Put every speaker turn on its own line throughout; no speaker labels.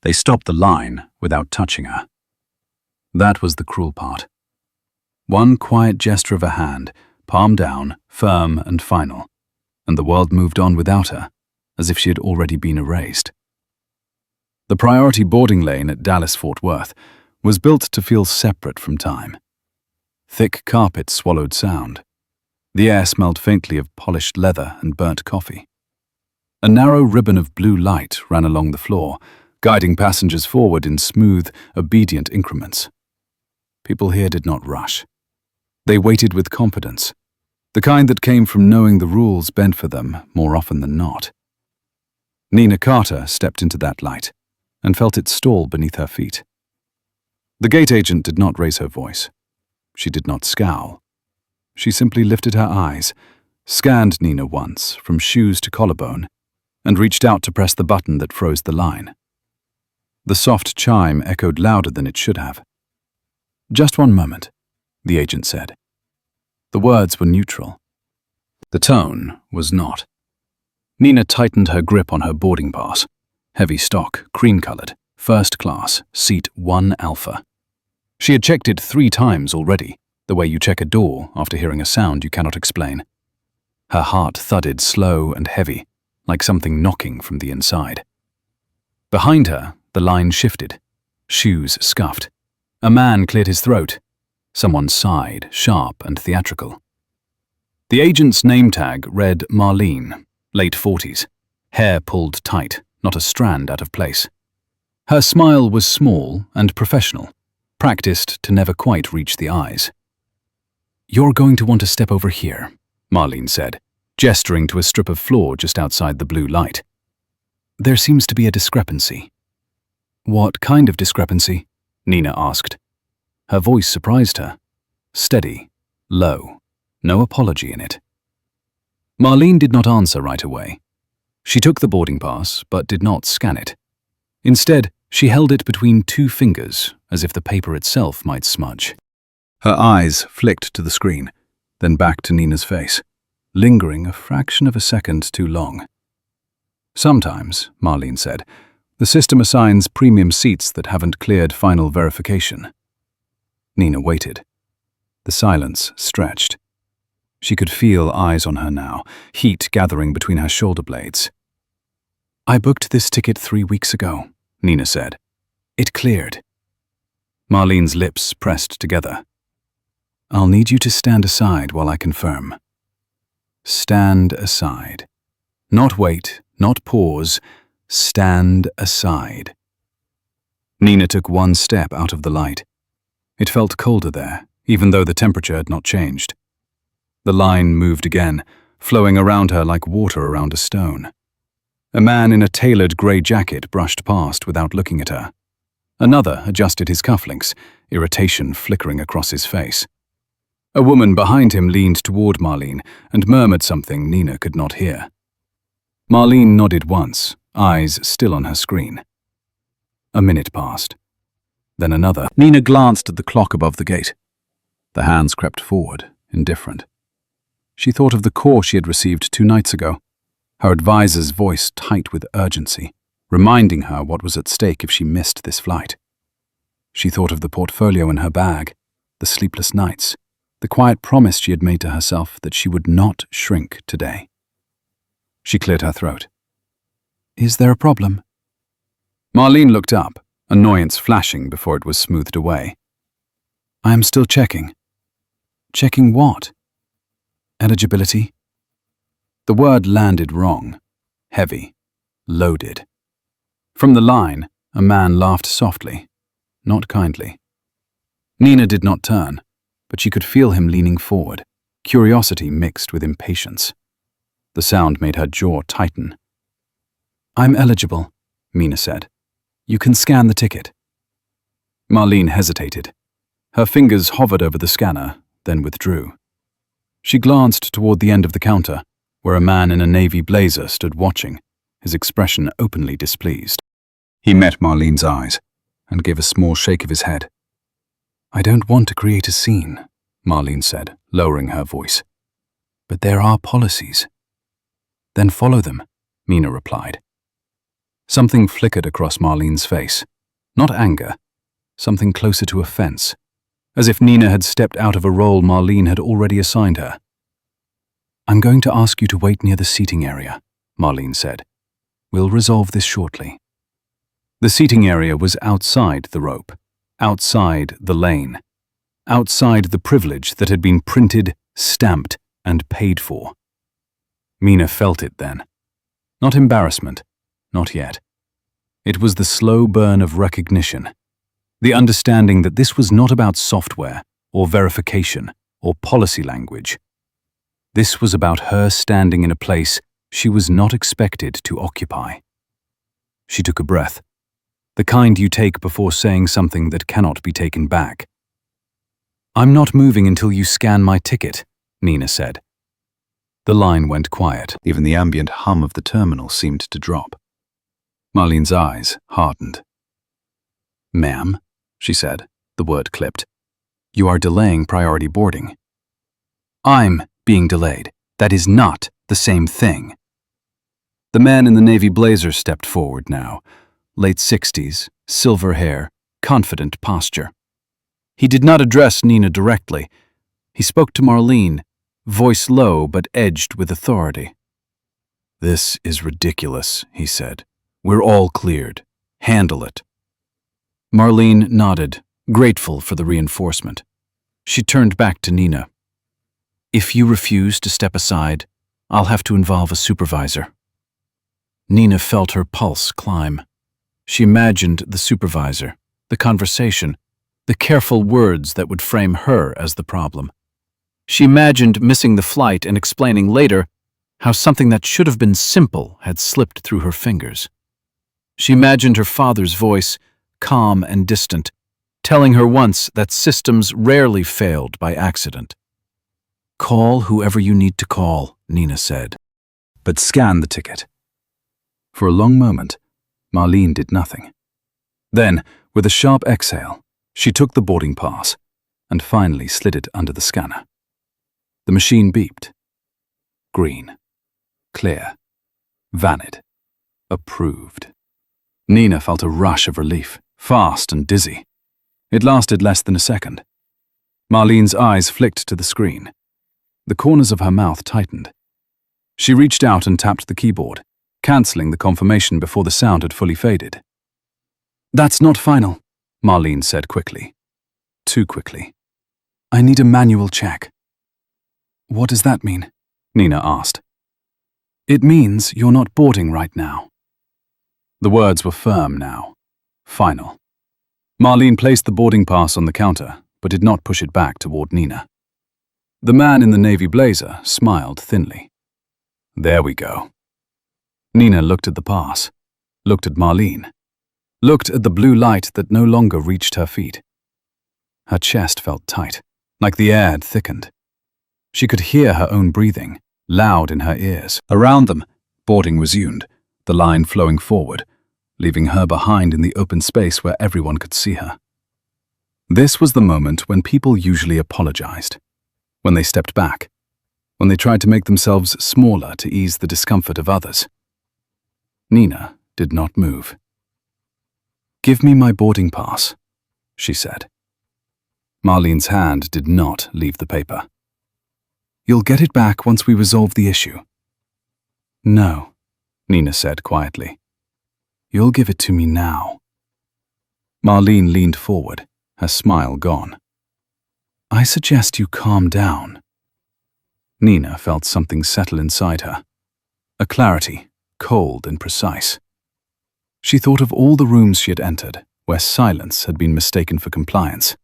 They stopped the line without touching her. That was the cruel part. One quiet gesture of a hand, palm down, firm and final, and the world moved on without her, as if she had already been erased. The priority boarding lane at Dallas-Fort Worth was built to feel separate from time. Thick carpet swallowed sound. The air smelled faintly of polished leather and burnt coffee. A narrow ribbon of blue light ran along the floor, guiding passengers forward in smooth, obedient increments. People here did not rush. They waited with confidence, the kind that came from knowing the rules bent for them more often than not. Nina Carter stepped into that light and felt it stall beneath her feet. The gate agent did not raise her voice. She did not scowl. She simply lifted her eyes, scanned Nina once, from shoes to collarbone, and reached out to press the button that froze the line. The soft chime echoed louder than it should have. "Just one moment," the agent said. The words were neutral. The tone was not. Nina tightened her grip on her boarding pass. Heavy stock, cream-colored, first class, seat 1 Alpha. She had checked it 3 times already, the way you check a door after hearing a sound you cannot explain. Her heart thudded slow and heavy, like something knocking from the inside. Behind her, the line shifted. Shoes scuffed. A man cleared his throat. Someone sighed, sharp and theatrical. The agent's name tag read Marlene, late 40s, hair pulled tight, not a strand out of place. Her smile was small and professional, practiced to never quite reach the eyes. "You're going to want to step over here," Marlene said, gesturing to a strip of floor just outside the blue light. "There seems to be a discrepancy." "What kind of discrepancy?" Nina asked. Her voice surprised her. Steady, low, no apology in it. Marlene did not answer right away. She took the boarding pass, but did not scan it. Instead, she held it between 2 fingers, as if the paper itself might smudge. Her eyes flicked to the screen, then back to Nina's face, lingering a fraction of a second too long. "Sometimes," Marlene said, "the system assigns premium seats that haven't cleared final verification." Nina waited. The silence stretched. She could feel eyes on her now, heat gathering between her shoulder blades. "I booked this ticket 3 weeks ago," Nina said. "It cleared." Marlene's lips pressed together. "I'll need you to stand aside while I confirm." Stand aside. Not wait, not pause. Stand aside. Nina took 1 step out of the light. It felt colder there, even though the temperature had not changed. The line moved again, flowing around her like water around a stone. A man in a tailored grey jacket brushed past without looking at her. Another adjusted his cufflinks, irritation flickering across his face. A woman behind him leaned toward Marlene and murmured something Nina could not hear. Marlene nodded once, eyes still on her screen. A minute passed. Then another. Nina glanced at the clock above the gate. The hands crept forward, indifferent. She thought of the call she had received 2 nights ago, her advisor's voice tight with urgency, reminding her what was at stake if she missed this flight. She thought of the portfolio in her bag, the sleepless nights, the quiet promise she had made to herself that she would not shrink today. She cleared her throat. "Is there a problem?" Marlene looked up, annoyance flashing before it was smoothed away. "I am still checking." "Checking what?" "Eligibility." The word landed wrong, heavy, loaded. From the line, a man laughed softly, not kindly. Nina did not turn, but she could feel him leaning forward, curiosity mixed with impatience. The sound made her jaw tighten. "I'm eligible," Mina said. "You can scan the ticket." Marlene hesitated. Her fingers hovered over the scanner, then withdrew. She glanced toward the end of the counter, where a man in a navy blazer stood watching, his expression openly displeased. He met Marlene's eyes and gave a small shake of his head. "I don't want to create a scene," Marlene said, lowering her voice. "But there are policies." "Then follow them," Mina replied. Something flickered across Marlene's face. Not anger, something closer to offense, as if Nina had stepped out of a role Marlene had already assigned her. "I'm going to ask you to wait near the seating area," Marlene said. "We'll resolve this shortly." The seating area was outside the rope, outside the lane, outside the privilege that had been printed, stamped, and paid for. Mina felt it then. Not embarrassment, not yet. It was the slow burn of recognition, the understanding that this was not about software or verification or policy language. This was about her standing in a place she was not expected to occupy. She took a breath, the kind you take before saying something that cannot be taken back. "I'm not moving until you scan my ticket," Nina said. The line went quiet. Even the ambient hum of the terminal seemed to drop. Marlene's eyes hardened. "Ma'am," she said, the word clipped, "you are delaying priority boarding." "I'm being delayed. That is not the same thing." The man in the navy blazer stepped forward now, late 60s, silver hair, confident posture. He did not address Nina directly. He spoke to Marlene, voice low but edged with authority. "This is ridiculous," he said. "We're all cleared. Handle it." Marlene nodded, grateful for the reinforcement. She turned back to Nina. "If you refuse to step aside, I'll have to involve a supervisor." Nina felt her pulse climb. She imagined the supervisor, the conversation, the careful words that would frame her as the problem. She imagined missing the flight and explaining later how something that should have been simple had slipped through her fingers. She imagined her father's voice, calm and distant, telling her once that systems rarely failed by accident. "Call whoever you need to call," Nina said. "But scan the ticket." For a long moment, Marlene did nothing. Then, with a sharp exhale, she took the boarding pass and finally slid it under the scanner. The machine beeped. Green. Clear. Valid. Approved. Nina felt a rush of relief, fast and dizzy. It lasted less than a second. Marlene's eyes flicked to the screen. The corners of her mouth tightened. She reached out and tapped the keyboard, cancelling the confirmation before the sound had fully faded. "That's not final," Marlene said quickly. Too quickly. "I need a manual check." "What does that mean?" Nina asked. "It means you're not boarding right now." The words were firm now. Final. Marlene placed the boarding pass on the counter, but did not push it back toward Nina. The man in the navy blazer smiled thinly. "There we go." Nina looked at the pass, looked at Marlene, looked at the blue light that no longer reached her feet. Her chest felt tight, like the air had thickened. She could hear her own breathing, loud in her ears. Around them, boarding resumed, the line flowing forward, leaving her behind in the open space where everyone could see her. This was the moment when people usually apologized, when they stepped back, when they tried to make themselves smaller to ease the discomfort of others. Nina did not move. "Give me my boarding pass," she said. Marlene's hand did not leave the paper. "You'll get it back once we resolve the issue." "No," Nina said quietly. "You'll give it to me now." Marlene leaned forward, her smile gone. "I suggest you calm down." Nina felt something settle inside her. A clarity, cold and precise. She thought of all the rooms she had entered, where silence had been mistaken for compliance.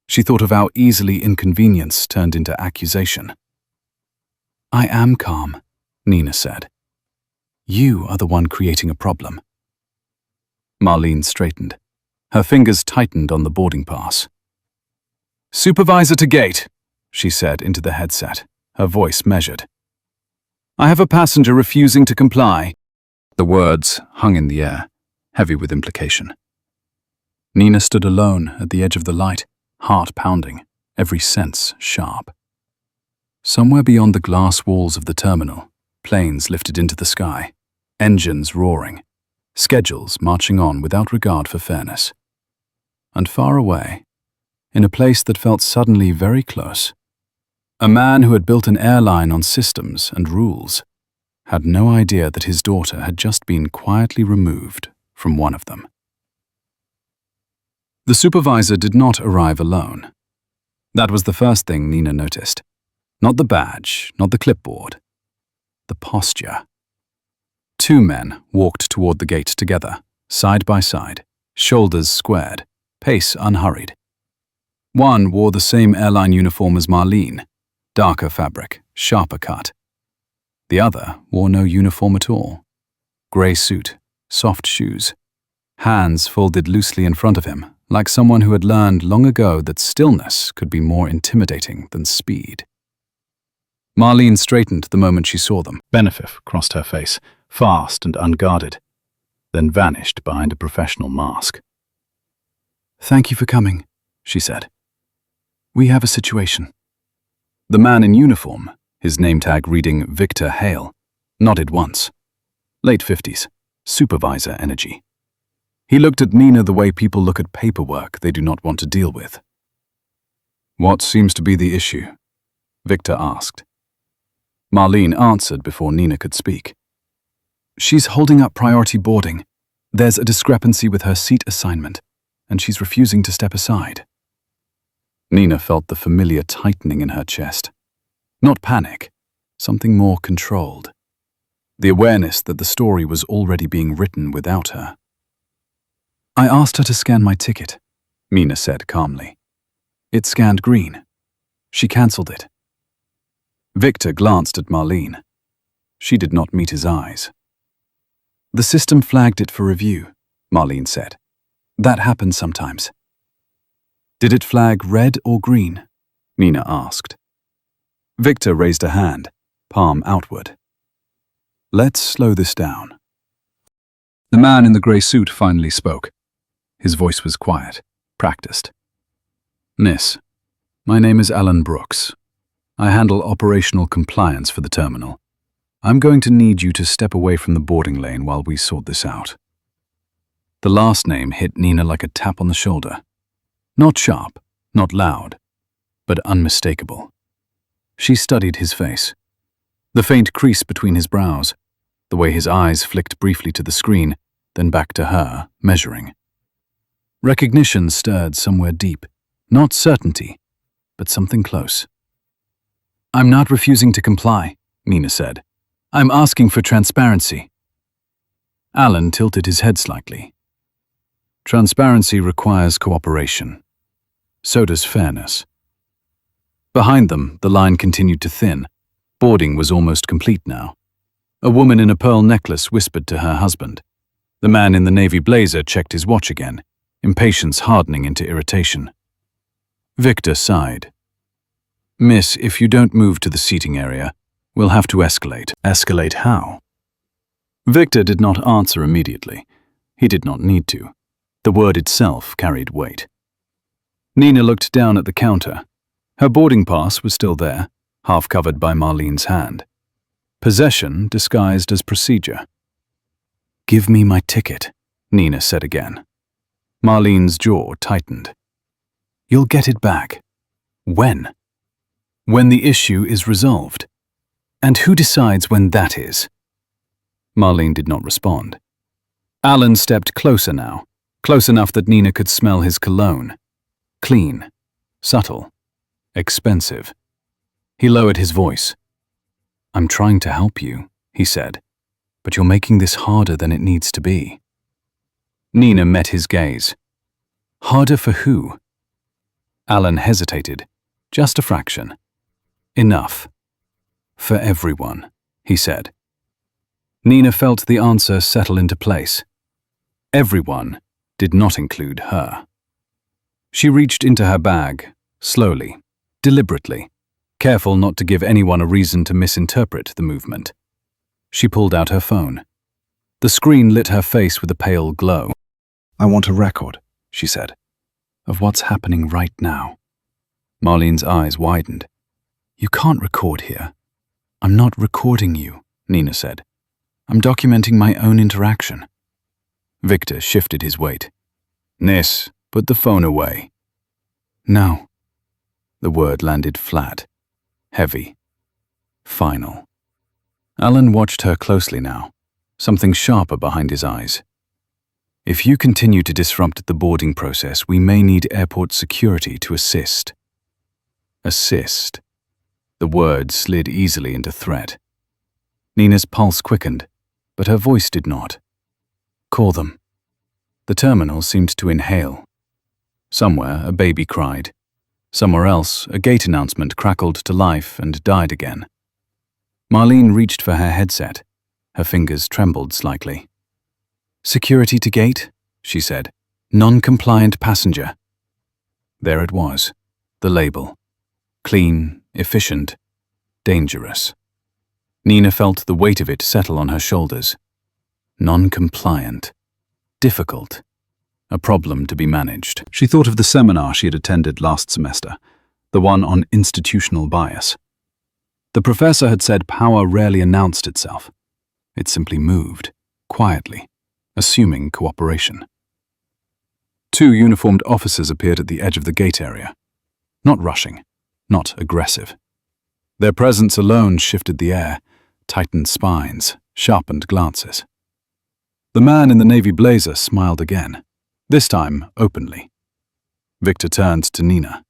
She thought of how easily inconvenience turned into accusation. "I am calm," Nina said. "You are the one creating a problem." Marlene straightened. Her fingers tightened on the boarding pass. "Supervisor to gate," she said into the headset, her voice measured. "I have a passenger refusing to comply." The words hung in the air, heavy with implication. Nina stood alone at the edge of the light, heart pounding, every sense sharp. Somewhere beyond the glass walls of the terminal, planes lifted into the sky, engines roaring. schedules marching on without regard for fairness. And far away, in a place that felt suddenly very close, a man who had built an airline on systems and rules had no idea that his daughter had just been quietly removed from one of them. The supervisor did not arrive alone. That was the first thing Nina noticed. Not the badge, not the clipboard. The posture. Two men walked toward the gate together, side by side, shoulders squared, pace unhurried. One wore the same airline uniform as Marlene, darker fabric, sharper cut. The other wore no uniform at all. Grey suit, soft shoes, hands folded loosely in front of him, like someone who had learned long ago that stillness could be more intimidating than speed. Marlene straightened the moment she saw them. Benefit crossed her face, fast and unguarded, then vanished behind a professional mask. "Thank you for coming," she said. "We have a situation." The man in uniform, his name tag reading Victor Hale, nodded once. Late 50s, supervisor energy. He looked at Nina the way people look at paperwork they do not want to deal with. "What seems to be the issue?" Victor asked. Marlene answered before Nina could speak. "She's holding up priority boarding. There's a discrepancy with her seat assignment, and she's refusing to step aside." Nina felt the familiar tightening in her chest. Not panic, something more controlled. The awareness that the story was already being written without her. "I asked her to scan my ticket," Nina said calmly. "It scanned green. She cancelled it." Victor glanced at Marlene. She did not meet his eyes. "The system flagged it for review," Marlene said. "That happens sometimes." "Did it flag red or green?" Nina asked. Victor raised a hand, palm outward. "Let's slow this down." The man in the grey suit finally spoke. His voice was quiet, practiced. "Miss, my name is Alan Brooks. I handle operational compliance for the terminal. I'm going to need you to step away from the boarding lane while we sort this out." The last name hit Nina like a tap on the shoulder. Not sharp, not loud, but unmistakable. She studied his face. The faint crease between his brows, the way his eyes flicked briefly to the screen, then back to her, measuring. Recognition stirred somewhere deep, not certainty, but something close. "I'm not refusing to comply," Nina said. "I'm asking for transparency." Alan tilted his head slightly. "Transparency requires cooperation. So does fairness." Behind them, the line continued to thin. Boarding was almost complete now. A woman in a pearl necklace whispered to her husband. The man in the navy blazer checked his watch again, impatience hardening into irritation. Victor sighed. "Miss, if you don't move to the seating area, we'll have to escalate." "Escalate how?" Victor did not answer immediately. He did not need to. The word itself carried weight. Nina looked down at the counter. Her boarding pass was still there, half covered by Marlene's hand. Possession disguised as procedure. "Give me my ticket," Nina said again. Marlene's jaw tightened. "You'll get it back." "When?" "When the issue is resolved." "And who decides when that is?" Marlene did not respond. Alan stepped closer now, close enough that Nina could smell his cologne. Clean, subtle, expensive. He lowered his voice. "I'm trying to help you," he said, "but you're making this harder than it needs to be." Nina met his gaze. "Harder for who?" Alan hesitated, just a fraction. "Enough. For everyone," he said. Nina felt the answer settle into place. Everyone did not include her. She reached into her bag, slowly, deliberately, careful not to give anyone a reason to misinterpret the movement. She pulled out her phone. The screen lit her face with a pale glow. "I want a record," she said, "of what's happening right now." Marlene's eyes widened. "You can't record here." "I'm not recording you," Nina said. "I'm documenting my own interaction." Victor shifted his weight. Nis, put the phone away. No. The word landed flat, heavy, final. Alan watched her closely now, something sharper behind his eyes. If you continue to disrupt the boarding process, we may need airport security to assist. Assist. The word slid easily into threat. Nina's pulse quickened, but her voice did not. Call them. The terminal seemed to inhale. Somewhere, a baby cried. Somewhere else, a gate announcement crackled to life and died again. Marlene reached for her headset. Her fingers trembled slightly. Security to gate, she said. Non-compliant passenger. There it was, the label. Clean, efficient, dangerous. Nina felt the weight of it settle on her shoulders. Non-compliant. Difficult. A problem to be managed. She thought of the seminar she had attended last semester, the one on institutional bias. The professor had said power rarely announced itself. It simply moved, quietly, assuming cooperation. 2 uniformed officers appeared at the edge of the gate area. Not rushing, not aggressive. Their presence alone shifted the air, tightened spines, sharpened glances. The man in the navy blazer smiled again, this time openly. Victor turned to Nina.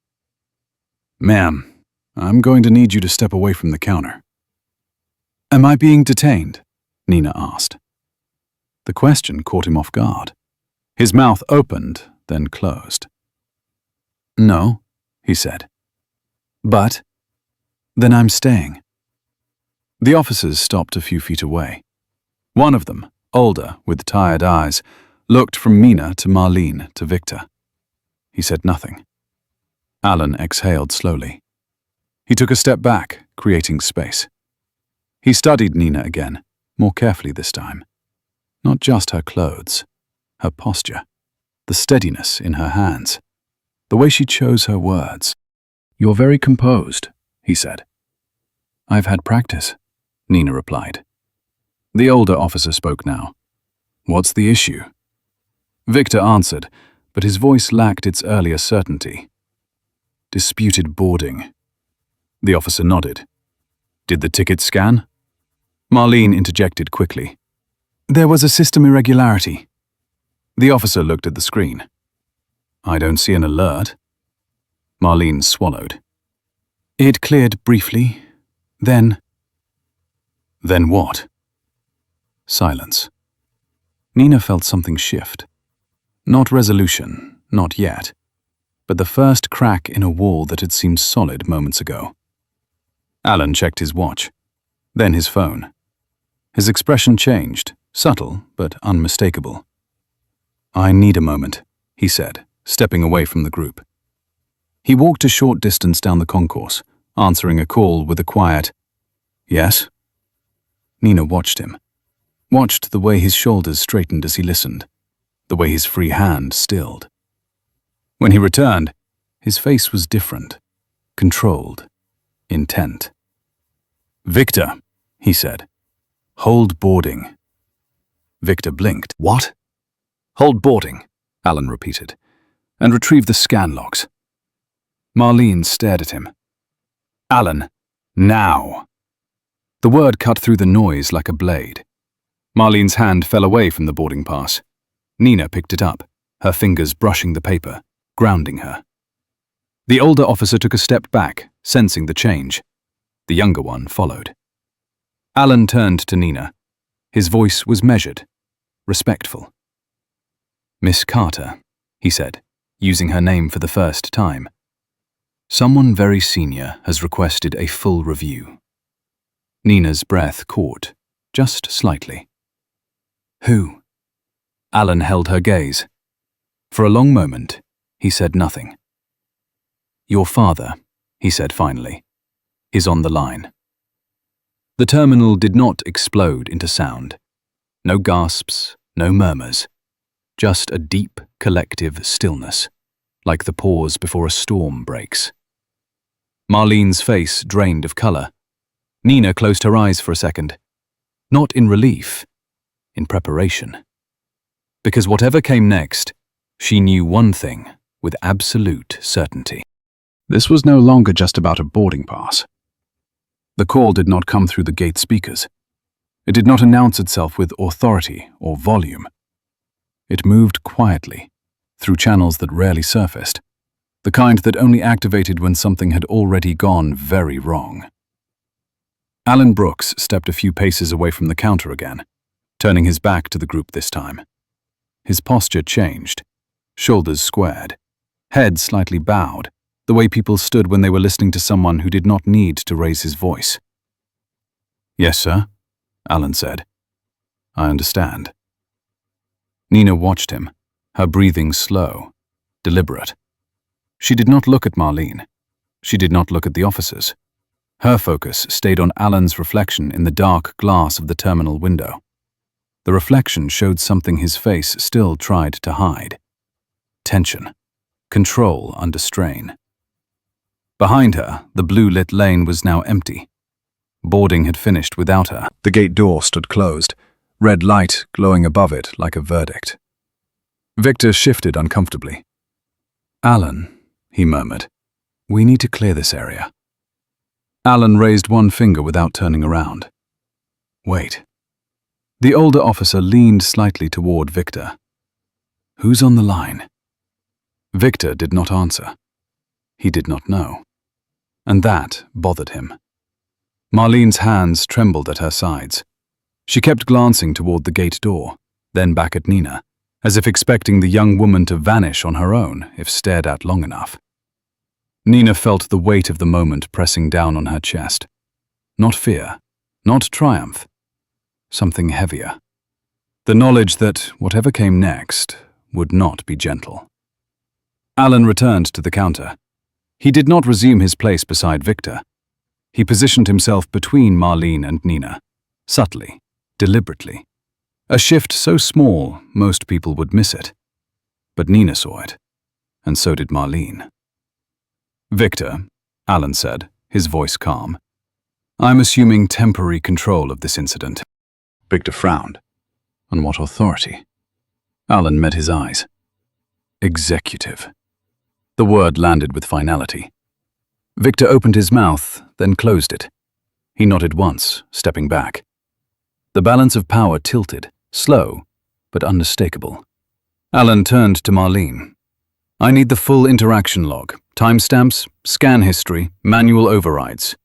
Ma'am, I'm going to need you to step away from the counter. Am I being detained? Nina asked. The question caught him off guard. His mouth opened, then closed. No, he said. But? Then I'm staying. The officers stopped a few feet away. One of them, older, with tired eyes, looked from Nina to Marlene to Victor. He said nothing. Alan exhaled slowly. He took a step back, creating space. He studied Nina again, more carefully this time. Not just her clothes, her posture, the steadiness in her hands, the way she chose her words. You're very composed, he said. I've had practice, Nina replied. The older officer spoke now. What's the issue? Victor answered, but his voice lacked its earlier certainty. Disputed boarding. The officer nodded. Did the ticket scan? Marlene interjected quickly. There was a system irregularity. The officer looked at the screen. I don't see an alert. Marlene swallowed. It cleared briefly. Then what? Silence. Nina felt something shift. Not resolution, not yet, but the first crack in a wall that had seemed solid moments ago. Alan checked his watch, then his phone. His expression changed, subtle but unmistakable. I need a moment, he said, stepping away from the group. He walked a short distance down the concourse, answering a call with a quiet, Yes? Nina watched him. Watched the way his shoulders straightened as he listened, the way his free hand stilled. When he returned, his face was different, controlled, intent. Victor, he said. Hold boarding. Victor blinked. What? Hold boarding, Alan repeated, and retrieve the scan logs. Marlene stared at him. Alan, now. The word cut through the noise like a blade. Marlene's hand fell away from the boarding pass. Nina picked it up, her fingers brushing the paper, grounding her. The older officer took a step back, sensing the change. The younger one followed. Alan turned to Nina. His voice was measured, respectful. Miss Carter, he said, using her name for the first time. Someone very senior has requested a full review. Nina's breath caught, just slightly. Who? Alan held her gaze. For a long moment, he said nothing. Your father, he said finally, is on the line. The terminal did not explode into sound. No gasps, no murmurs. Just a deep, collective stillness, like the pause before a storm breaks. Marlene's face drained of color. Nina closed her eyes for a second. Not in relief, in preparation. Because whatever came next, she knew one thing with absolute certainty. This was no longer just about a boarding pass. The call did not come through the gate speakers. It did not announce itself with authority or volume. It moved quietly, through channels that rarely surfaced, the kind that only activated when something had already gone very wrong. Alan Brooks stepped a few paces away from the counter again, turning his back to the group this time. His posture changed, shoulders squared, head slightly bowed, the way people stood when they were listening to someone who did not need to raise his voice. "Yes, sir," Alan said. "I understand." Nina watched him, her breathing slow, deliberate. She did not look at Marlene. She did not look at the officers. Her focus stayed on Alan's reflection in the dark glass of the terminal window. The reflection showed something his face still tried to hide. Tension. Control under strain. Behind her, the blue-lit lane was now empty. Boarding had finished without her. The gate door stood closed, red light glowing above it like a verdict. Victor shifted uncomfortably. "Alan," he murmured, "we need to clear this area." Alan raised one finger without turning around. "Wait." The older officer leaned slightly toward Victor. "Who's on the line?" Victor did not answer. He did not know. And that bothered him. Marlene's hands trembled at her sides. She kept glancing toward the gate door, then back at Nina, as if expecting the young woman to vanish on her own if stared at long enough. Nina felt the weight of the moment pressing down on her chest. Not fear, not triumph. Something heavier. The knowledge that whatever came next would not be gentle. Alan returned to the counter. He did not resume his place beside Victor. He positioned himself between Marlene and Nina, subtly, deliberately. A shift so small, most people would miss it. But Nina saw it, and so did Marlene. "Victor," Alan said, his voice calm, "I'm assuming temporary control of this incident." Victor frowned. On what authority? Alan met his eyes. Executive. The word landed with finality. Victor opened his mouth, then closed it. He nodded once, stepping back. The balance of power tilted, slow, but unmistakable. Alan turned to Marlene. "I need the full interaction log, timestamps, scan history, manual overrides."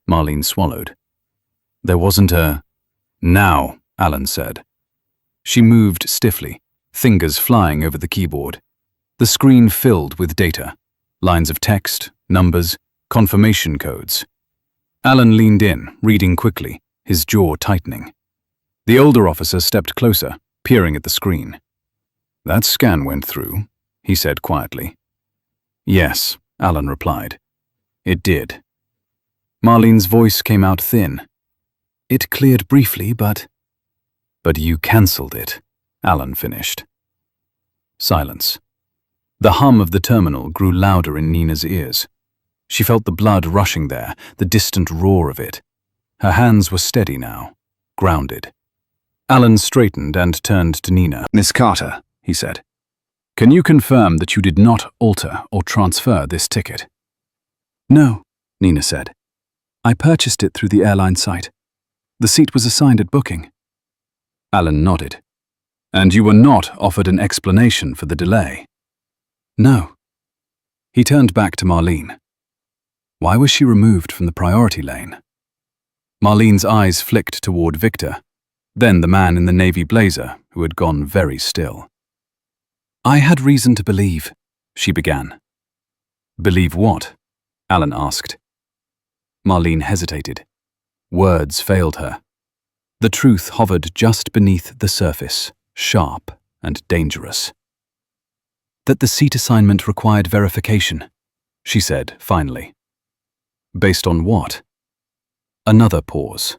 Marlene swallowed. "There wasn't a—" "Now," Alan said. She moved stiffly, fingers flying over the keyboard. The screen filled with data, lines of text, numbers, confirmation codes. Alan leaned in, reading quickly, his jaw tightening. The older officer stepped closer, peering at the screen. "That scan went through," he said quietly. "Yes," Alan replied. "It did." Marlene's voice came out thin. "It cleared briefly, but—" "But you cancelled it," Alan finished. Silence. The hum of the terminal grew louder in Nina's ears. She felt the blood rushing there, the distant roar of it. Her hands were steady now, grounded. Alan straightened and turned to Nina. "Miss Carter," he said, "can you confirm that you did not alter or transfer this ticket?" "No," Nina said. "I purchased it through the airline site. The seat was assigned at booking." Alan nodded. "And you were not offered an explanation for the delay?" "No." He turned back to Marlene. Why was she removed from the priority lane? Marlene's eyes flicked toward Victor, then the man in the navy blazer who had gone very still. "I had reason to believe," she began. "Believe what?" Alan asked. Marlene hesitated. Words failed her. The truth hovered just beneath the surface, sharp and dangerous. "That the seat assignment required verification," she said finally. "Based on what?" Another pause.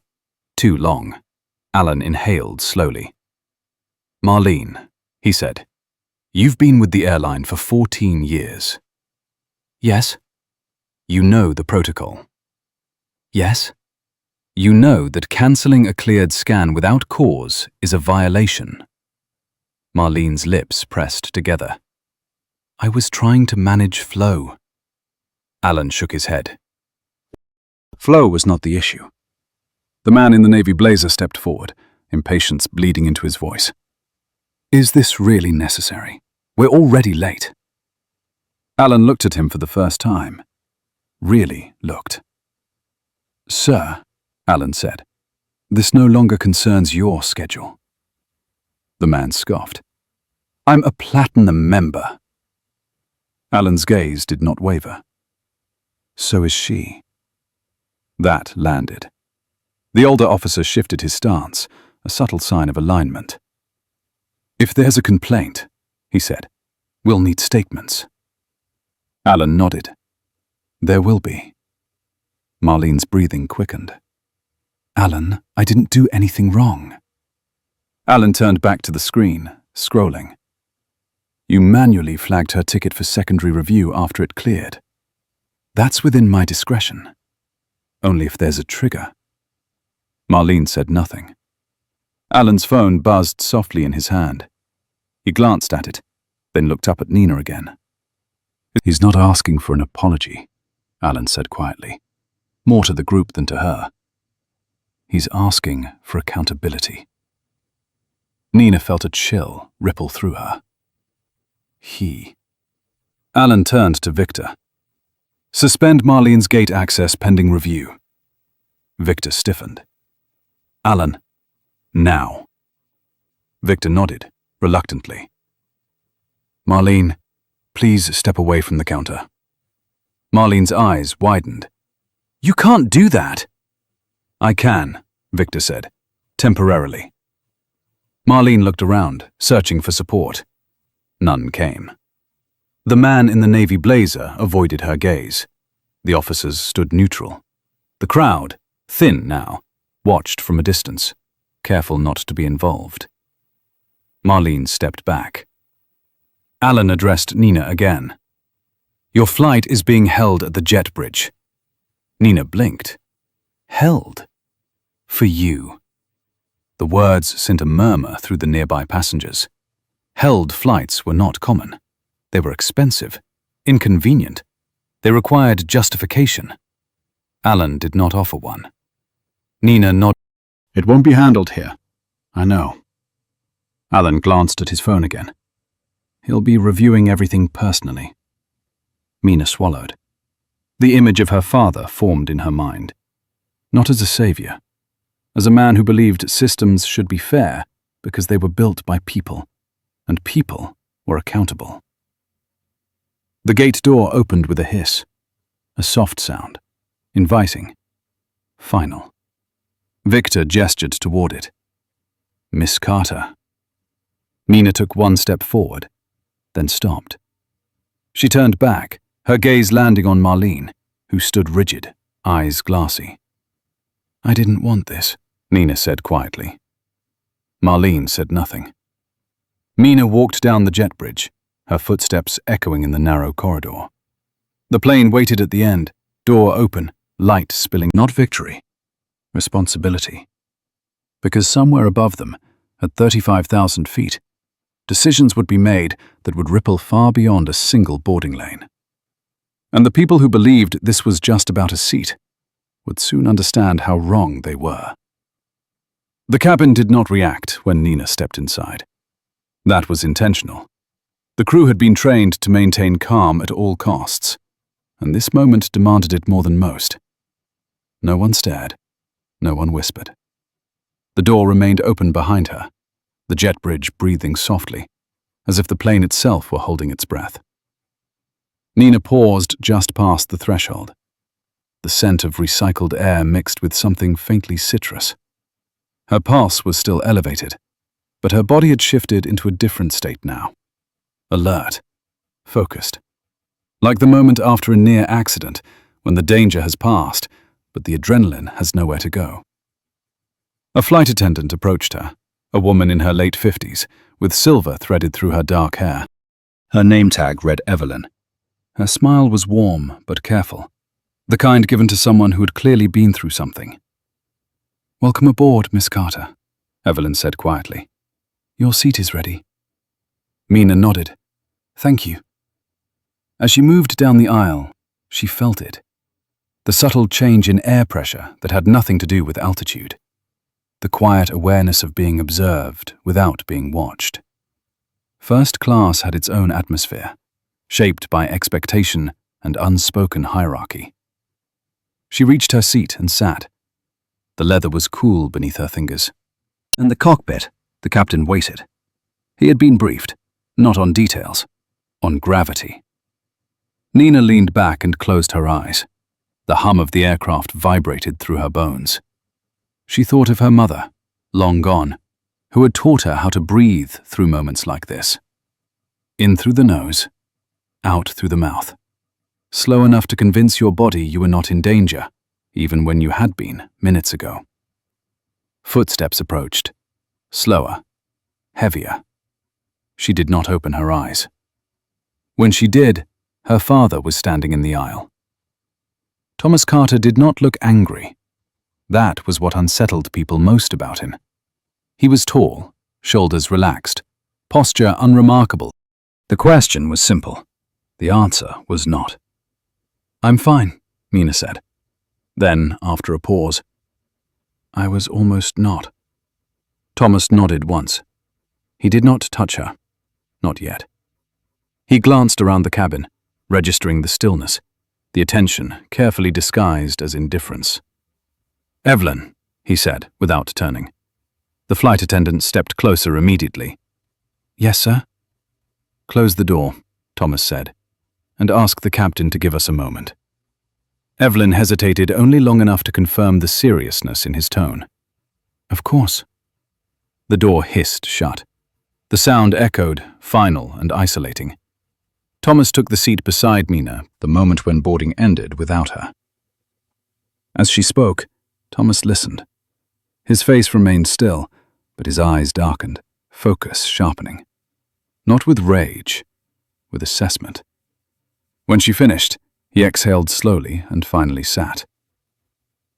Too long. Alan inhaled slowly. "Marlene," he said, "you've been with the airline for 14 years." "Yes." "You know the protocol." "Yes." "You know that cancelling a cleared scan without cause is a violation." Marlene's lips pressed together. I was trying to manage flow. Alan shook his head. Flow was not the issue. The man in the navy blazer stepped forward, impatience bleeding into his voice. Is this really necessary? We're already late. Alan looked at him for the first time. Really looked. Sir, Alan said, this no longer concerns your schedule. The man scoffed. I'm a platinum member. Alan's gaze did not waver. So is she. That landed. The older officer shifted his stance, a subtle sign of alignment. If there's a complaint, he said, we'll need statements. Alan nodded. There will be. Marlene's breathing quickened. Alan, I didn't do anything wrong. Alan turned back to the screen, scrolling. You manually flagged her ticket for secondary review after it cleared. That's within my discretion. Only if there's a trigger. Marlene said nothing. Alan's phone buzzed softly in his hand. He glanced at it, then looked up at Nina again. He's not asking for an apology, Alan said quietly, more to the group than to her. He's asking for accountability. Nina felt a chill ripple through her. Alan turned to Victor. Suspend Marlene's gate access pending review. Victor stiffened. Alan, now. Victor nodded, reluctantly. Marlene, please step away from the counter. Marlene's eyes widened. You can't do that. I can, Victor said, temporarily. Marlene looked around, searching for support. None came. The man in the navy blazer avoided her gaze. The officers stood neutral. The crowd, thin now, watched from a distance, careful not to be involved. Marlene stepped back. Alan addressed Nina again. Your flight is being held at the jet bridge. Nina blinked. Held? For you. The words sent a murmur through the nearby passengers. Held flights were not common. They were expensive, inconvenient. They required justification. Alan did not offer one. Nina nodded. It won't be handled here. I know. Alan glanced at his phone again. He'll be reviewing everything personally. Nina swallowed. The image of her father formed in her mind. Not as a savior. As a man who believed systems should be fair because they were built by people, and people were accountable. The gate door opened with a hiss. A soft sound. Inviting. Final. Victor gestured toward it. Miss Carter. Nina took one step forward, then stopped. She turned back, her gaze landing on Marlene, who stood rigid, eyes glassy. I didn't want this, Nina said quietly. Marlene said nothing. Nina walked down the jet bridge, her footsteps echoing in the narrow corridor. The plane waited at the end, door open, light spilling. Not victory. Responsibility. Because somewhere above them, at 35,000 feet, decisions would be made that would ripple far beyond a single boarding lane. And the people who believed this was just about a seat would soon understand how wrong they were. The cabin did not react when Nina stepped inside. That was intentional. The crew had been trained to maintain calm at all costs, and this moment demanded it more than most. No one stared. No one whispered. The door remained open behind her, the jet bridge breathing softly, as if the plane itself were holding its breath. Nina paused just past the threshold. The scent of recycled air mixed with something faintly citrus. Her pulse was still elevated, but her body had shifted into a different state now. Alert, focused. Like the moment after a near accident, when the danger has passed, but the adrenaline has nowhere to go. A flight attendant approached her, a woman in her late 50s, with silver threaded through her dark hair. Her name tag read Evelyn. Her smile was warm but careful, the kind given to someone who had clearly been through something. Welcome aboard, Miss Carter, Evelyn said quietly. Your seat is ready. Mina nodded. Thank you. As she moved down the aisle, she felt it. The subtle change in air pressure that had nothing to do with altitude. The quiet awareness of being observed without being watched. First class had its own atmosphere, shaped by expectation and unspoken hierarchy. She reached her seat and sat. The leather was cool beneath her fingers. In the cockpit, the captain waited. He had been briefed, not on details, on gravity. Nina leaned back and closed her eyes. The hum of the aircraft vibrated through her bones. She thought of her mother, long gone, who had taught her how to breathe through moments like this. In through the nose, out through the mouth. Slow enough to convince your body you were not in danger, even when you had been minutes ago. Footsteps approached. Slower, heavier. She did not open her eyes. When she did, her father was standing in the aisle. Thomas Carter did not look angry. That was what unsettled people most about him. He was tall, shoulders relaxed, posture unremarkable. The question was simple. The answer was not. I'm fine, Mina said. Then, after a pause, I was almost not. Thomas nodded once. He did not touch her. Not yet. He glanced around the cabin, registering the stillness, the attention carefully disguised as indifference. Evelyn, he said, without turning. The flight attendant stepped closer immediately. Yes, sir? Close the door, Thomas said, and ask the captain to give us a moment. Evelyn hesitated only long enough to confirm the seriousness in his tone. Of course. The door hissed shut. The sound echoed, final and isolating. Thomas took the seat beside Mina the moment when boarding ended without her. As she spoke, Thomas listened. His face remained still, but his eyes darkened, focus sharpening. Not with rage, with assessment. When she finished, he exhaled slowly and finally sat.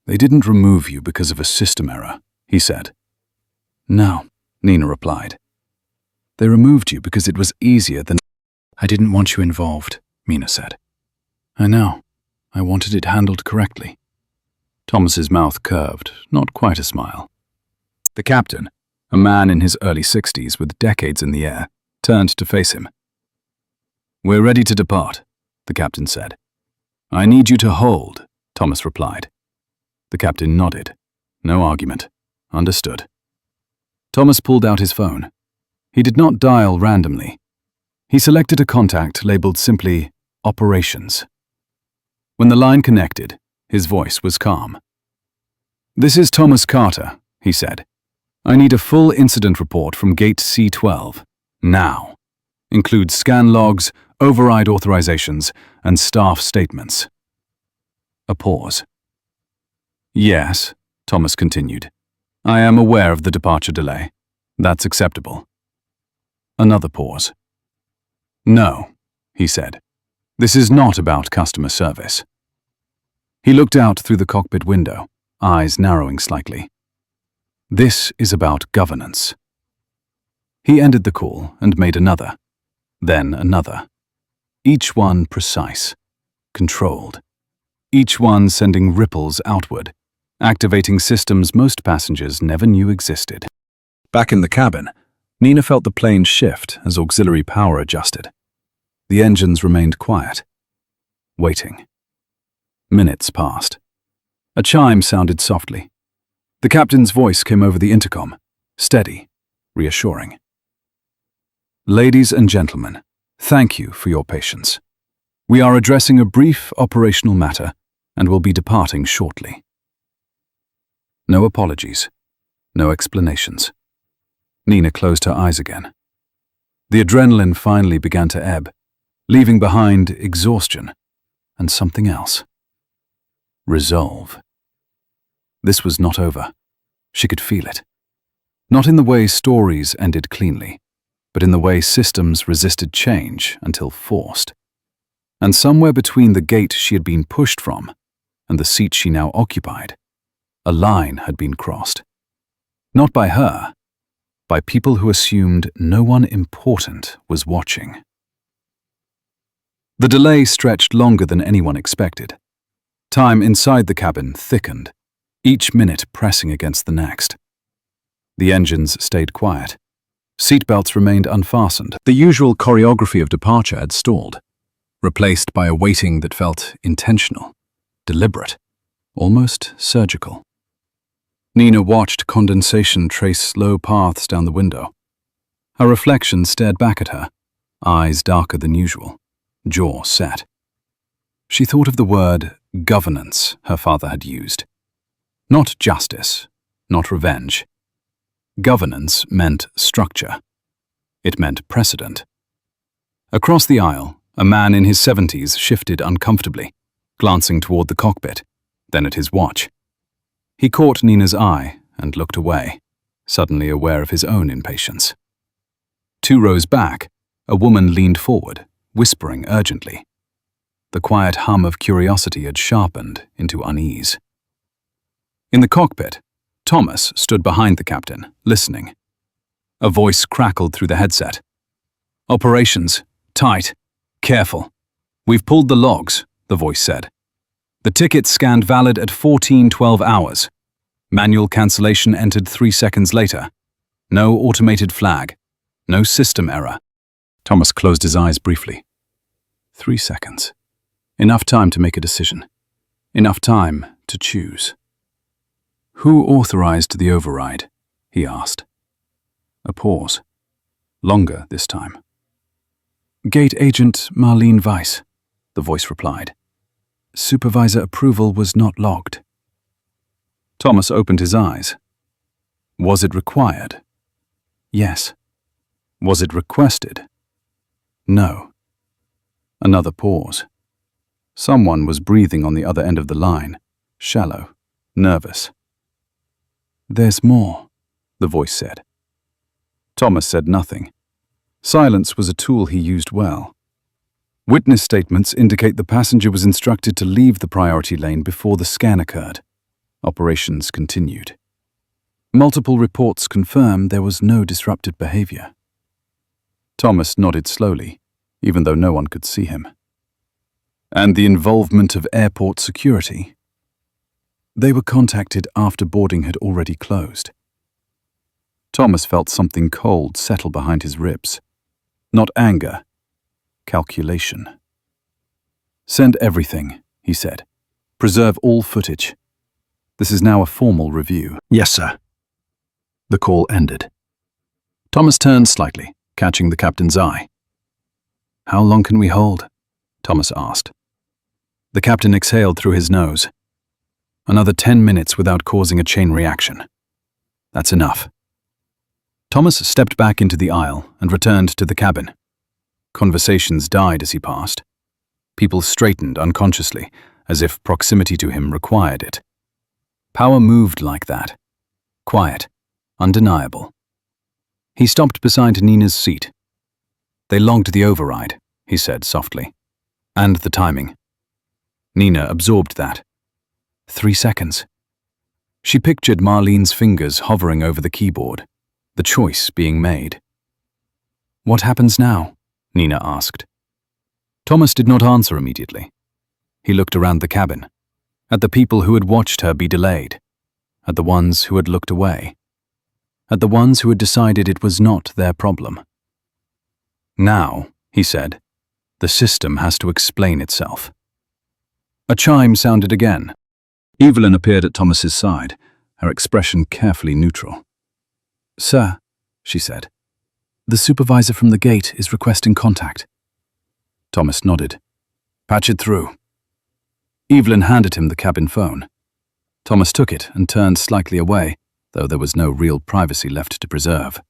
They didn't remove you because of a system error, he said. No, Nina replied. They removed you because it was easier than... I didn't want you involved, Mina said. I know. I wanted it handled correctly. Thomas's mouth curved, not quite a smile. The captain, a man in his early 60s with decades in the air, turned to face him. We're ready to depart, the captain said. I need you to hold, Thomas replied. The captain nodded. No argument. Understood. Thomas pulled out his phone. He did not dial randomly. He selected a contact labeled simply Operations. When the line connected, his voice was calm. This is Thomas Carter, he said. I need a full incident report from Gate C12, now. Includes scan logs, override authorizations, and staff statements. A pause. Yes, Thomas continued. I am aware of the departure delay. That's acceptable. Another pause. No, he said. This is not about customer service. He looked out through the cockpit window, eyes narrowing slightly. This is about governance. He ended the call and made another, then another. Each one precise, controlled. Each one sending ripples outward, activating systems most passengers never knew existed. Back in the cabin, Nina felt the plane shift as auxiliary power adjusted. The engines remained quiet, waiting. Minutes passed. A chime sounded softly. The captain's voice came over the intercom, steady, reassuring. Ladies and gentlemen, thank you for your patience. We are addressing a brief operational matter and will be departing shortly. No apologies, no explanations. Nina closed her eyes again. The adrenaline finally began to ebb, leaving behind exhaustion and something else. Resolve. This was not over. She could feel it. Not in the way stories ended cleanly, but in the way systems resisted change until forced. And somewhere between the gate she had been pushed from and the seat she now occupied, a line had been crossed. Not by her, by people who assumed no one important was watching. The delay stretched longer than anyone expected. Time inside the cabin thickened, each minute pressing against the next. The engines stayed quiet. Seatbelts remained unfastened. The usual choreography of departure had stalled, replaced by a waiting that felt intentional, deliberate, almost surgical. Nina watched condensation trace slow paths down the window. Her reflection stared back at her, eyes darker than usual, jaw set. She thought of the word governance her father had used. Not justice, not revenge. Governance meant structure. It meant precedent. Across the aisle, a man in his 70s shifted uncomfortably, glancing toward the cockpit, then at his watch. He caught Nina's eye and looked away, suddenly aware of his own impatience. 2 rows back, a woman leaned forward, whispering urgently. The quiet hum of curiosity had sharpened into unease. In the cockpit, Thomas stood behind the captain, listening. A voice crackled through the headset. "Operations, tight, careful. We've pulled the logs," the voice said. "The ticket scanned valid at 14:12 hours. Manual cancellation entered 3 seconds later. No automated flag. No system error." Thomas closed his eyes briefly. 3 seconds. Enough time to make a decision. Enough time to choose. "Who authorized the override?" he asked. A pause. Longer this time. "Gate Agent Marlene Weiss," the voice replied. "Supervisor approval was not logged." Thomas opened his eyes. Was it required? Yes. Was it requested? No. Another pause. Someone was breathing on the other end of the line, shallow, nervous. "There's more," the voice said. Thomas said nothing. Silence was a tool he used well. Witness statements indicate the passenger was instructed to leave the priority lane before the scan occurred. Operations continued. Multiple reports confirm there was no disrupted behavior. Thomas nodded slowly, even though no one could see him. And the involvement of airport security? They were contacted after boarding had already closed. Thomas felt something cold settle behind his ribs. Not anger, calculation. "Send everything," he said. "Preserve all footage. This is now a formal review." "Yes, sir." The call ended. Thomas turned slightly, catching the captain's eye. "How long can we hold?" Thomas asked. The captain exhaled through his nose. "Another 10 minutes without causing a chain reaction. That's enough." Thomas stepped back into the aisle and returned to the cabin. Conversations died as he passed. People straightened unconsciously, as if proximity to him required it. Power moved like that. Quiet, undeniable. He stopped beside Nina's seat. "They logged the override," he said softly. "And the timing." Nina absorbed that. 3 seconds. She pictured Marlene's fingers hovering over the keyboard, the choice being made. "What happens now?" Nina asked. Thomas did not answer immediately. He looked around the cabin, at the people who had watched her be delayed, at the ones who had looked away, at the ones who had decided it was not their problem. "Now," he said, "the system has to explain itself." A chime sounded again. Evelyn appeared at Thomas's side, her expression carefully neutral. "Sir," she said, "the supervisor from the gate is requesting contact." Thomas nodded. "Patch it through." Evelyn handed him the cabin phone. Thomas took it and turned slightly away, though there was no real privacy left to preserve.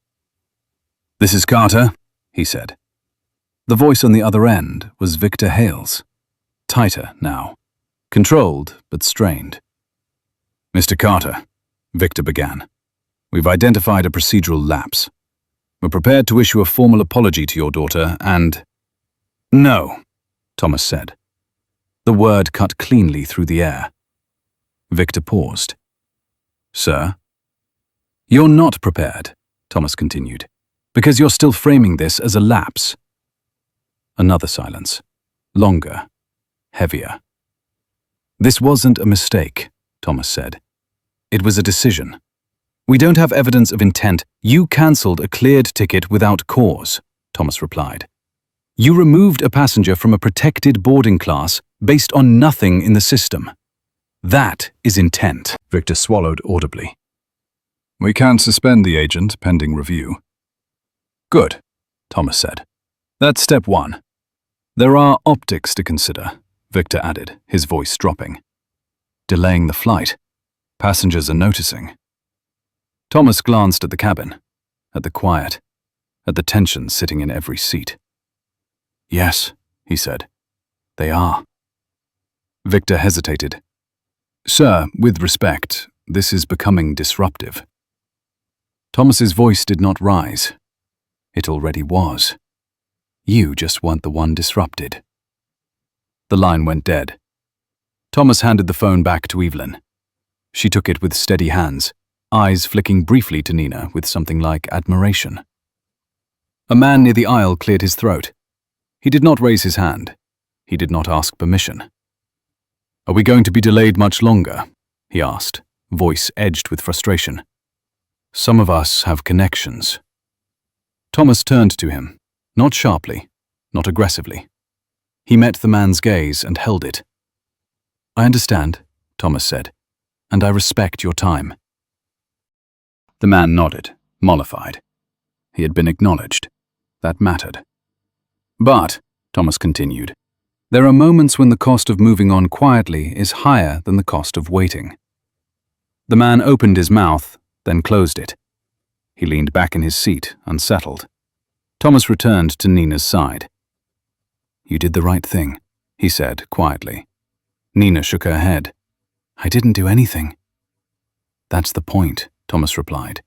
"This is Carter," he said. The voice on the other end was Victor Hale's. Tighter now. Controlled, but strained. "Mr. Carter," Victor began, "we've identified a procedural lapse. We're prepared to issue a formal apology to your daughter and—" "No," Thomas said. The word cut cleanly through the air. Victor paused. "Sir?" "You're not prepared," Thomas continued, because you're still framing this as a lapse. Another silence. Longer. Heavier. This wasn't a mistake, Thomas said. It was a decision. We don't have evidence of intent. You cancelled a cleared ticket without cause, Thomas replied. You removed a passenger from a protected boarding class based on nothing in the system. That is intent. Victor swallowed audibly. We can suspend the agent pending review. Good, Thomas said. That's step one. There are optics to consider, Victor added, his voice dropping. Delaying the flight. Passengers are noticing. Thomas glanced at the cabin, at the quiet, at the tension sitting in every seat. Yes, he said. They are. Victor hesitated. Sir, with respect, this is becoming disruptive. Thomas's voice did not rise. It already was. You just weren't the one disrupted. The line went dead. Thomas handed the phone back to Evelyn. She took it with steady hands, eyes flicking briefly to Nina with something like admiration. A man near the aisle cleared his throat. He did not raise his hand. He did not ask permission. Are we going to be delayed much longer? He asked, voice edged with frustration. Some of us have connections. Thomas turned to him, not sharply, not aggressively. He met the man's gaze and held it. I understand, Thomas said, and I respect your time. The man nodded, mollified. He had been acknowledged. That mattered. But, Thomas continued, there are moments when the cost of moving on quietly is higher than the cost of waiting. The man opened his mouth, then closed it. He leaned back in his seat, unsettled. Thomas returned to Nina's side. You did the right thing, he said quietly. Nina shook her head. I didn't do anything. That's the point, Thomas replied.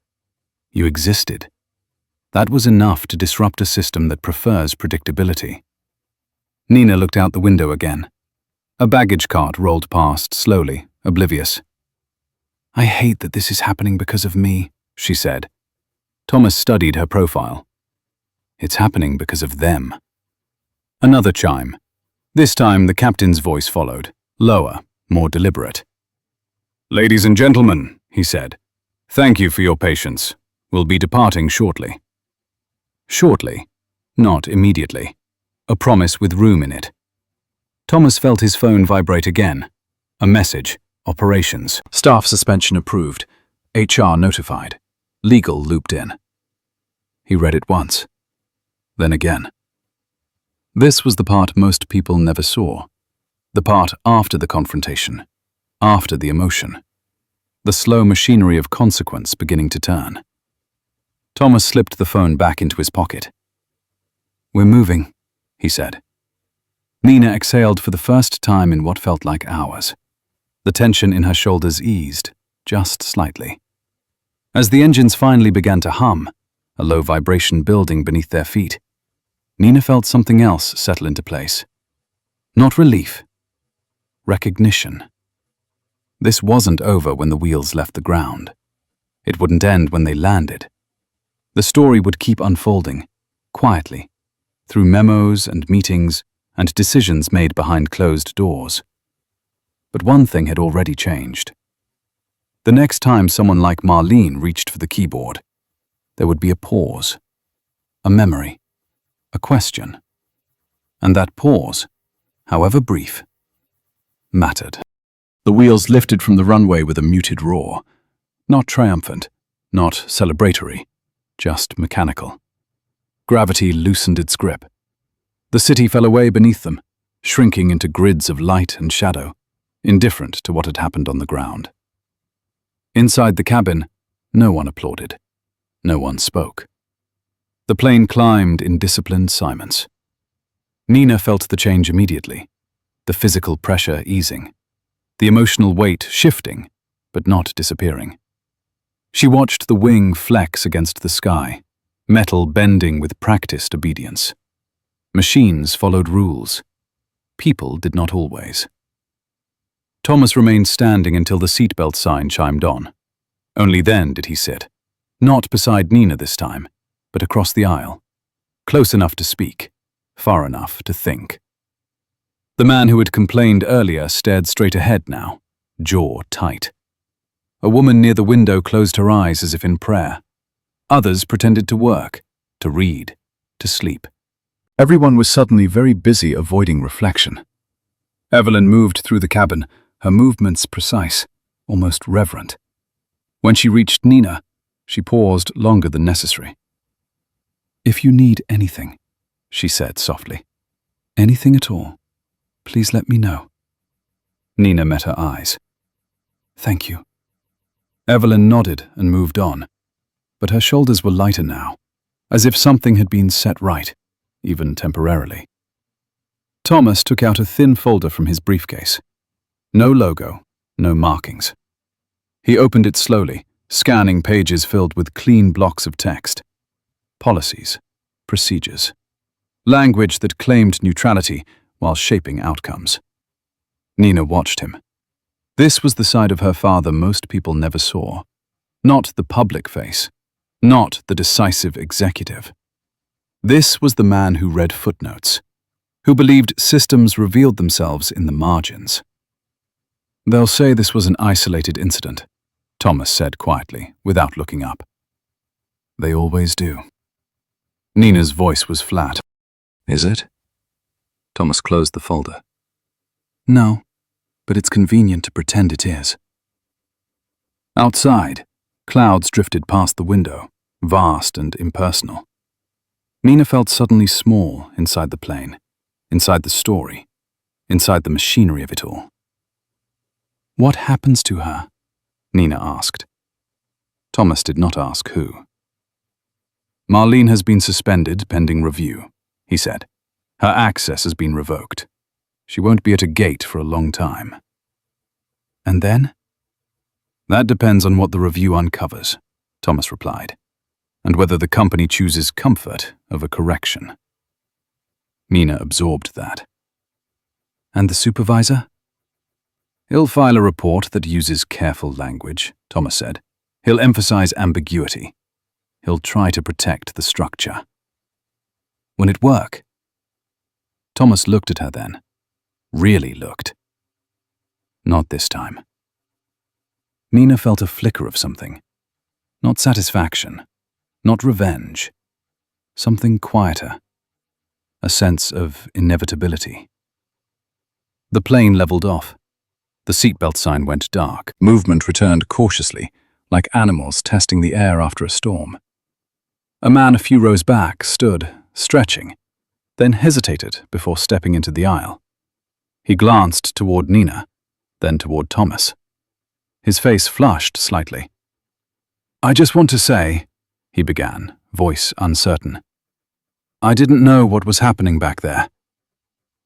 You existed. That was enough to disrupt a system that prefers predictability. Nina looked out the window again. A baggage cart rolled past, slowly, oblivious. I hate that this is happening because of me, she said. Thomas studied her profile. It's happening because of them. Another chime. This time the captain's voice followed, lower, more deliberate. Ladies and gentlemen, he said, thank you for your patience. We'll be departing shortly. Shortly, not immediately. A promise with room in it. Thomas felt his phone vibrate again. A message. Operations. Staff suspension approved. HR notified. Legal looped in. He read it once. Then again. This was the part most people never saw. The part after the confrontation. After the emotion. The slow machinery of consequence beginning to turn. Thomas slipped the phone back into his pocket. We're moving, he said. Nina exhaled for the first time in what felt like hours. The tension in her shoulders eased, just slightly. As the engines finally began to hum, a low vibration building beneath their feet, Nina felt something else settle into place. Not relief. Recognition. This wasn't over when the wheels left the ground. It wouldn't end when they landed. The story would keep unfolding, quietly, through memos and meetings and decisions made behind closed doors. But one thing had already changed. The next time someone like Marlene reached for the keyboard, there would be a pause, a memory, a question. And that pause, however brief, mattered. The wheels lifted from the runway with a muted roar, not triumphant, not celebratory, just mechanical. Gravity loosened its grip. The city fell away beneath them, shrinking into grids of light and shadow, indifferent to what had happened on the ground. Inside the cabin, no one applauded. No one spoke. The plane climbed in disciplined silence. Nina felt the change immediately, the physical pressure easing, the emotional weight shifting, but not disappearing. She watched the wing flex against the sky, metal bending with practiced obedience. Machines followed rules. People did not always. Thomas remained standing until the seatbelt sign chimed on. Only then did he sit, Not beside Nina this time, but across the aisle. Close enough to speak, far enough to think. The man who had complained earlier stared straight ahead now, jaw tight. A woman near the window closed her eyes as if in prayer. Others pretended to work, to read, to sleep. Everyone was suddenly very busy avoiding reflection. Evelyn moved through the cabin, her movements precise, almost reverent. When she reached Nina, she paused longer than necessary. "If you need anything," she said softly, "anything at all, please let me know." Nina met her eyes. "Thank you." Evelyn nodded and moved on, but her shoulders were lighter now, as if something had been set right, even temporarily. Thomas took out a thin folder from his briefcase. No logo, no markings. He opened it slowly, scanning pages filled with clean blocks of text. Policies, procedures, language that claimed neutrality while shaping outcomes. Nina watched him. This was the side of her father most people never saw. Not the public face, not the decisive executive. This was the man who read footnotes, who believed systems revealed themselves in the margins. "They'll say this was an isolated incident," Thomas said quietly, without looking up. "They always do." Nina's voice was flat. "Is it?" Thomas closed the folder. "No, but it's convenient to pretend it is." Outside, clouds drifted past the window, vast and impersonal. Nina felt suddenly small inside the plane, inside the story, inside the machinery of it all. "What happens to her?" Nina asked. Thomas did not ask who. "Marlene has been suspended pending review," he said. "Her access has been revoked. She won't be at a gate for a long time." "And then?" "That depends on what the review uncovers," Thomas replied, "and whether the company chooses comfort over correction." Nina absorbed that. "And the supervisor?" "He'll file a report that uses careful language," Thomas said. "He'll emphasize ambiguity. He'll try to protect the structure." "Will it work?" Thomas looked at her then. Really looked. Not this time. Nina felt a flicker of something. Not satisfaction. Not revenge. Something quieter. A sense of inevitability. The plane leveled off. The seatbelt sign went dark. Movement returned cautiously, like animals testing the air after a storm. A man a few rows back stood, stretching, then hesitated before stepping into the aisle. He glanced toward Nina, then toward Thomas. His face flushed slightly. "I just want to say," he began, voice uncertain, "I didn't know what was happening back there,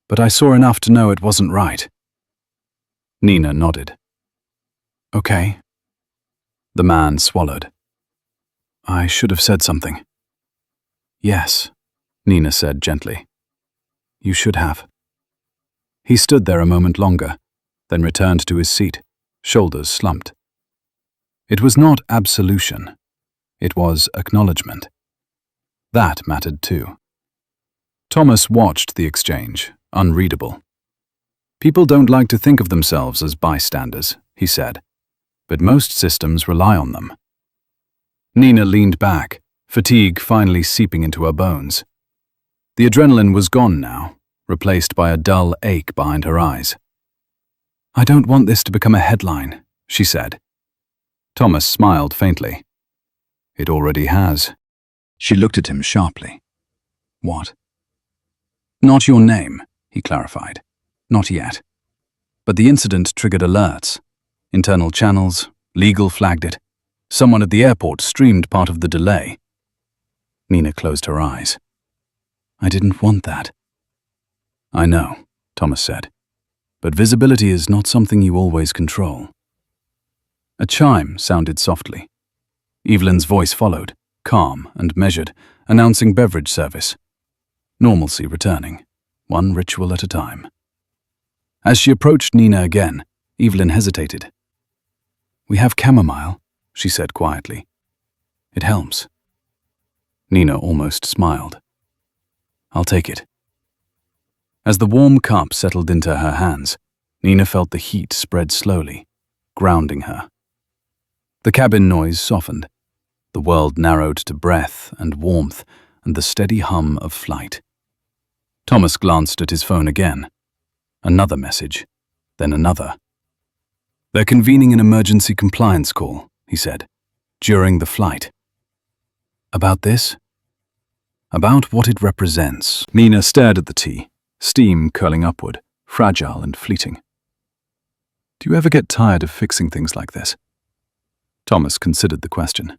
but I saw enough to know it wasn't right." Nina nodded. "Okay." The man swallowed. "I should have said something." "Yes," Nina said gently. "You should have." He stood there a moment longer, then returned to his seat, shoulders slumped. It was not absolution. It was acknowledgement. That mattered too. Thomas watched the exchange, unreadable. "People don't like to think of themselves as bystanders," he said, "but most systems rely on them." Nina leaned back, fatigue finally seeping into her bones. The adrenaline was gone now, replaced by a dull ache behind her eyes. "I don't want this to become a headline," she said. Thomas smiled faintly. "It already has." She looked at him sharply. "What?" "Not your name," he clarified. "Not yet. But the incident triggered alerts. Internal channels, legal flagged it. Someone at the airport streamed part of the delay." Nina closed her eyes. "I didn't want that." "I know," Thomas said. "But visibility is not something you always control." A chime sounded softly. Evelyn's voice followed, calm and measured, announcing beverage service. Normalcy returning, one ritual at a time. As she approached Nina again, Evelyn hesitated. "We have chamomile," she said quietly. It helps. Nina almost smiled. I'll take it. As the warm cup settled into her hands, Nina felt the heat spread slowly, grounding her. The cabin noise softened. The world narrowed to breath and warmth and the steady hum of flight. Thomas glanced at his phone again. Another message, then another. They're convening an emergency compliance call, he said, during the flight. About this? About what it represents. Nina stared at the tea, steam curling upward, fragile and fleeting. Do you ever get tired of fixing things like this? Thomas considered the question.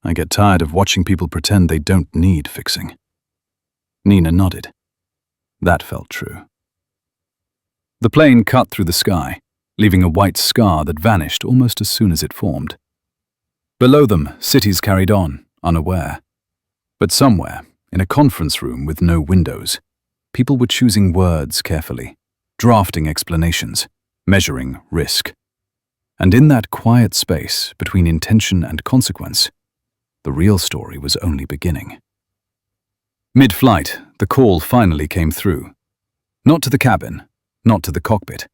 I get tired of watching people pretend they don't need fixing. Nina nodded. That felt true. The plane cut through the sky, leaving a white scar that vanished almost as soon as it formed. Below them, cities carried on, unaware. But somewhere, in a conference room with no windows, people were choosing words carefully, drafting explanations, measuring risk. And in that quiet space between intention and consequence, the real story was only beginning. Mid-flight, the call finally came through. Not to the cabin, not to the cockpit.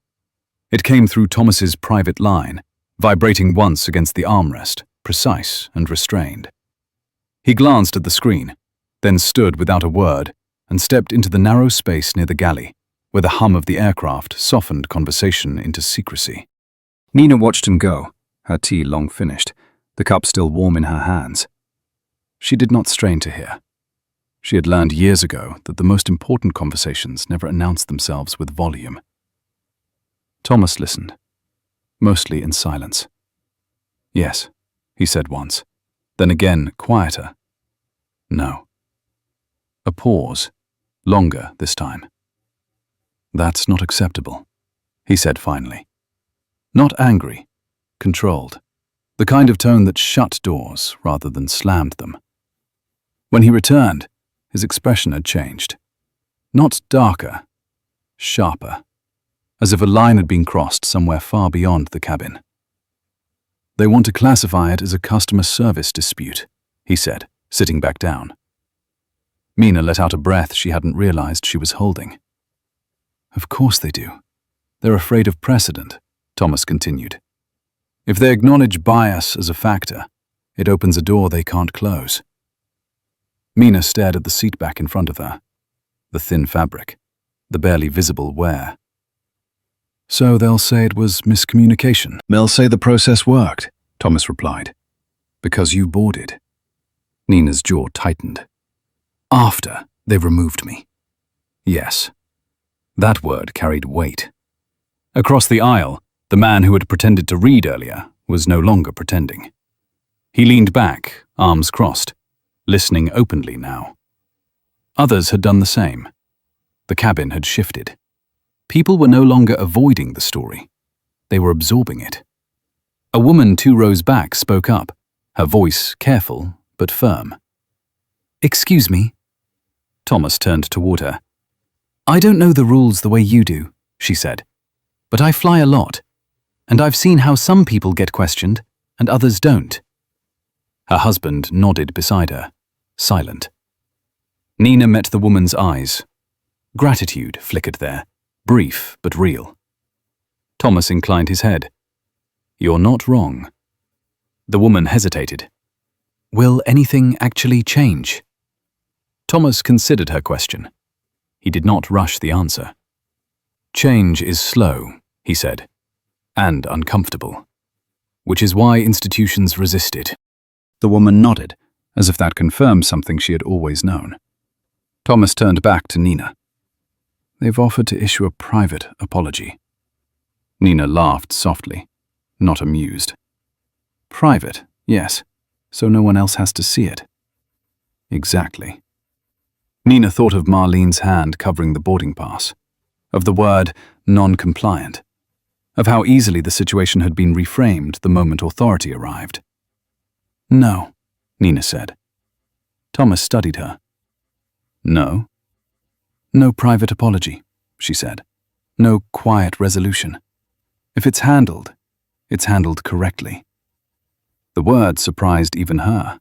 It came through Thomas's private line, vibrating once against the armrest, precise and restrained. He glanced at the screen, then stood without a word and stepped into the narrow space near the galley, where the hum of the aircraft softened conversation into secrecy. Nina watched him go, her tea long finished, the cup still warm in her hands. She did not strain to hear. She had learned years ago that the most important conversations never announced themselves with volume. Thomas listened, mostly in silence. Yes, he said once, then again quieter. No. A pause, longer this time. That's not acceptable, he said finally. Not angry, controlled, the kind of tone that shut doors rather than slammed them. When he returned, his expression had changed. Not darker, sharper, as if a line had been crossed somewhere far beyond the cabin. They want to classify it as a customer service dispute, he said, sitting back down. Nina let out a breath she hadn't realized she was holding. Of course they do. They're afraid of precedent, Thomas continued. If they acknowledge bias as a factor, it opens a door they can't close. Mina stared at the seat back in front of her, the thin fabric, the barely visible wear. So they'll say it was miscommunication. They'll say the process worked, Thomas replied. Because you boarded. Nina's jaw tightened. After they removed me. Yes. That word carried weight. Across the aisle, the man who had pretended to read earlier was no longer pretending. He leaned back, arms crossed, listening openly now. Others had done the same. The cabin had shifted. People were no longer avoiding the story. They were absorbing it. A woman 2 rows back spoke up, her voice careful but firm. Excuse me. Thomas turned toward her. I don't know the rules the way you do, she said, but I fly a lot, and I've seen how some people get questioned and others don't. Her husband nodded beside her, silent. Nina met the woman's eyes. Gratitude flickered there, brief but real. Thomas inclined his head. You're not wrong. The woman hesitated. Will anything actually change? Thomas considered her question. He did not rush the answer. Change is slow, he said, and uncomfortable, which is why institutions resist it. The woman nodded, as if that confirmed something she had always known. Thomas turned back to Nina. They've offered to issue a private apology. Nina laughed softly, not amused. Private, yes, so no one else has to see it. Exactly. Nina thought of Marlene's hand covering the boarding pass, of the word non-compliant, of how easily the situation had been reframed the moment authority arrived. No, Nina said. Thomas studied her. No? No private apology, she said. No quiet resolution. If it's handled correctly. The words surprised even her.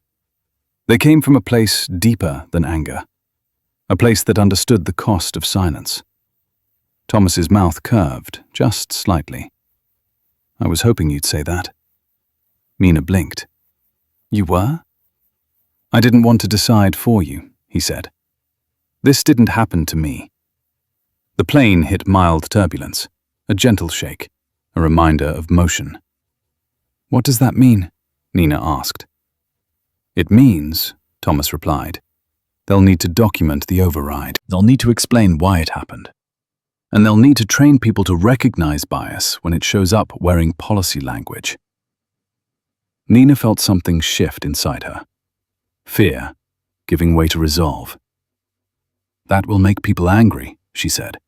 They came from a place deeper than anger, a place that understood the cost of silence. Thomas's mouth curved, just slightly. "I was hoping you'd say that." Nina blinked. "You were?" "I didn't want to decide for you," he said. "This didn't happen to me." The plane hit mild turbulence, a gentle shake, a reminder of motion. "What does that mean?" Nina asked. "It means," Thomas replied, "they'll need to document the override. They'll need to explain why it happened. And they'll need to train people to recognize bias when it shows up wearing policy language." Nina felt something shift inside her. Fear, giving way to resolve. "That will make people angry," she said.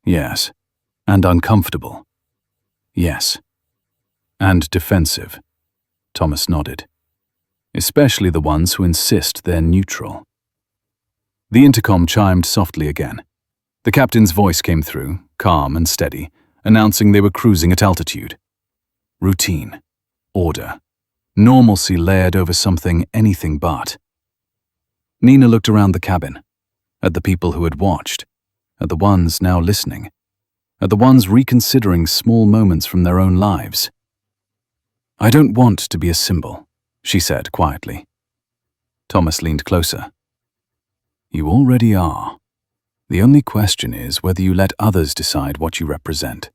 "Yes. And uncomfortable." "Yes. And defensive." Thomas nodded. "Especially the ones who insist they're neutral." The intercom chimed softly again. The captain's voice came through, calm and steady, announcing they were cruising at altitude. Routine. Order. Normalcy layered over something anything but. Nina looked around the cabin, at the people who had watched, at the ones now listening, at the ones reconsidering small moments from their own lives. "I don't want to be a symbol," she said quietly. Thomas leaned closer. "You already are. The only question is whether you let others decide what you represent."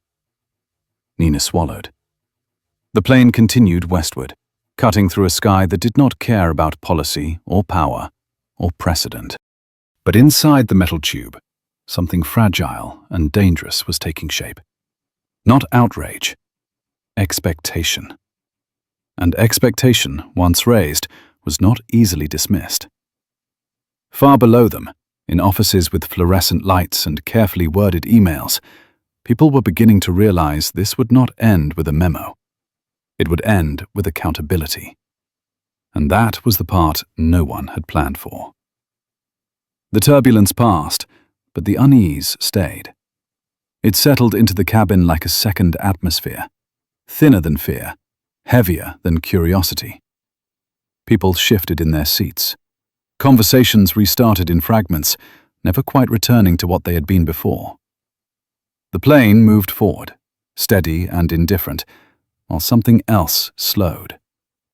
Nina swallowed. The plane continued westward, cutting through a sky that did not care about policy or power or precedent. But inside the metal tube, something fragile and dangerous was taking shape. Not outrage, expectation. And expectation, once raised, was not easily dismissed. Far below them, in offices with fluorescent lights and carefully worded emails, people were beginning to realize this would not end with a memo. It would end with accountability. And that was the part no one had planned for. The turbulence passed, but the unease stayed. It settled into the cabin like a second atmosphere, thinner than fear, heavier than curiosity. People shifted in their seats. Conversations restarted in fragments, never quite returning to what they had been before. The plane moved forward, steady and indifferent, while something else slowed,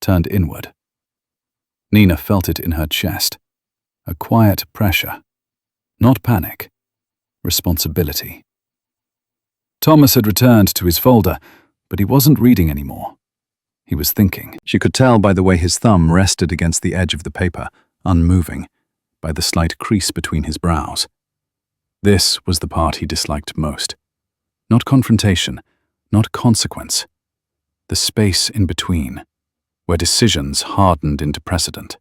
turned inward. Nina felt it in her chest, a quiet pressure, not panic, responsibility. Thomas had returned to his folder, but he wasn't reading anymore. He was thinking. She could tell by the way his thumb rested against the edge of the paper, unmoving, by the slight crease between his brows. This was the part he disliked most. Not confrontation, not consequence. The space in between, where decisions hardened into precedent.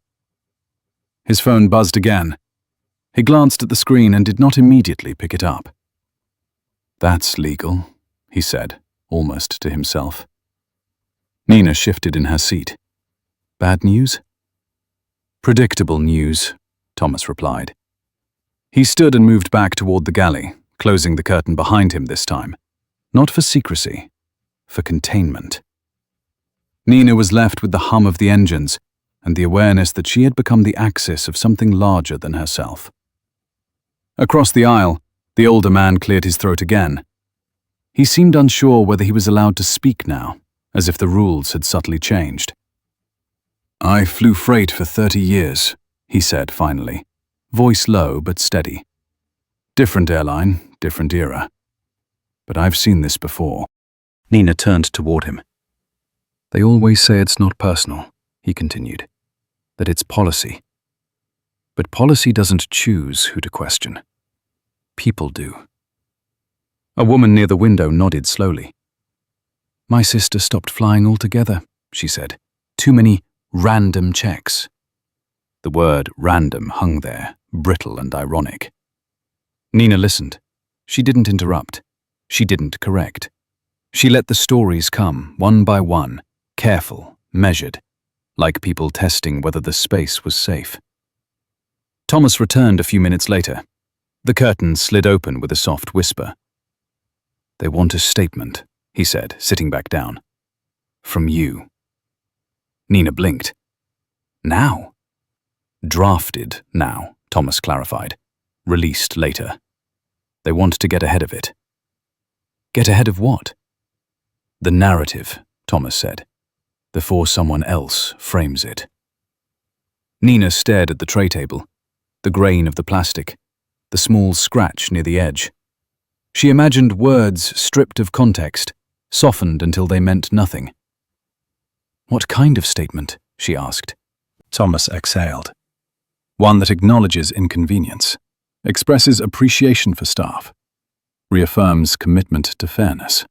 His phone buzzed again. He glanced at the screen and did not immediately pick it up. "That's legal," he said, almost to himself. Nina shifted in her seat. "Bad news?" "Predictable news," Thomas replied. He stood and moved back toward the galley, closing the curtain behind him this time. Not for secrecy, for containment. Nina was left with the hum of the engines and the awareness that she had become the axis of something larger than herself. Across the aisle, the older man cleared his throat again. He seemed unsure whether he was allowed to speak now, as if the rules had subtly changed. "I flew freight for 30 years, he said finally, voice low but steady. "Different airline, different era. But I've seen this before." Nina turned toward him. "They always say it's not personal," he continued, "that it's policy. But policy doesn't choose who to question. People do." A woman near the window nodded slowly. "My sister stopped flying altogether," she said. "Too many random checks." The word random hung there, brittle and ironic. Nina listened. She didn't interrupt. She didn't correct. She let the stories come, one by one, careful, measured, like people testing whether the space was safe. Thomas returned a few minutes later. The curtain slid open with a soft whisper. "They want a statement," he said, sitting back down. "From you." Nina blinked. Now? Drafted now, Thomas clarified. Released later. They want to get ahead of it. Get ahead of what? The narrative, Thomas said, before someone else frames it. Nina stared at the tray table, the grain of the plastic, the small scratch near the edge. She imagined words stripped of context, softened until they meant nothing. What kind of statement? She asked. Thomas exhaled. One that acknowledges inconvenience, expresses appreciation for staff, reaffirms commitment to fairness.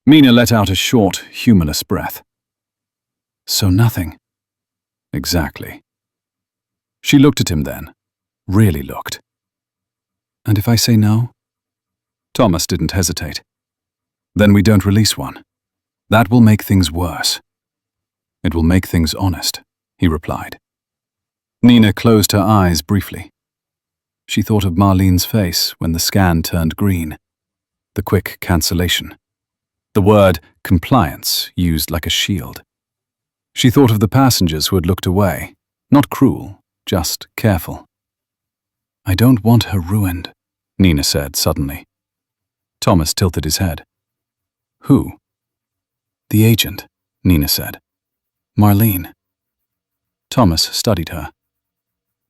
Nina let out a short, humorless breath. So nothing. Exactly. She looked at him then, really looked. And if I say no? Thomas didn't hesitate. Then we don't release one. That will make things worse. It will make things honest, he replied. Nina closed her eyes briefly. She thought of Marlene's face when the scan turned green, the quick cancellation, the word compliance used like a shield. She thought of the passengers who had looked away, not cruel, just careful. I don't want her ruined, Nina said suddenly. Thomas tilted his head. Who? The agent, Nina said. Marlene. Thomas studied her.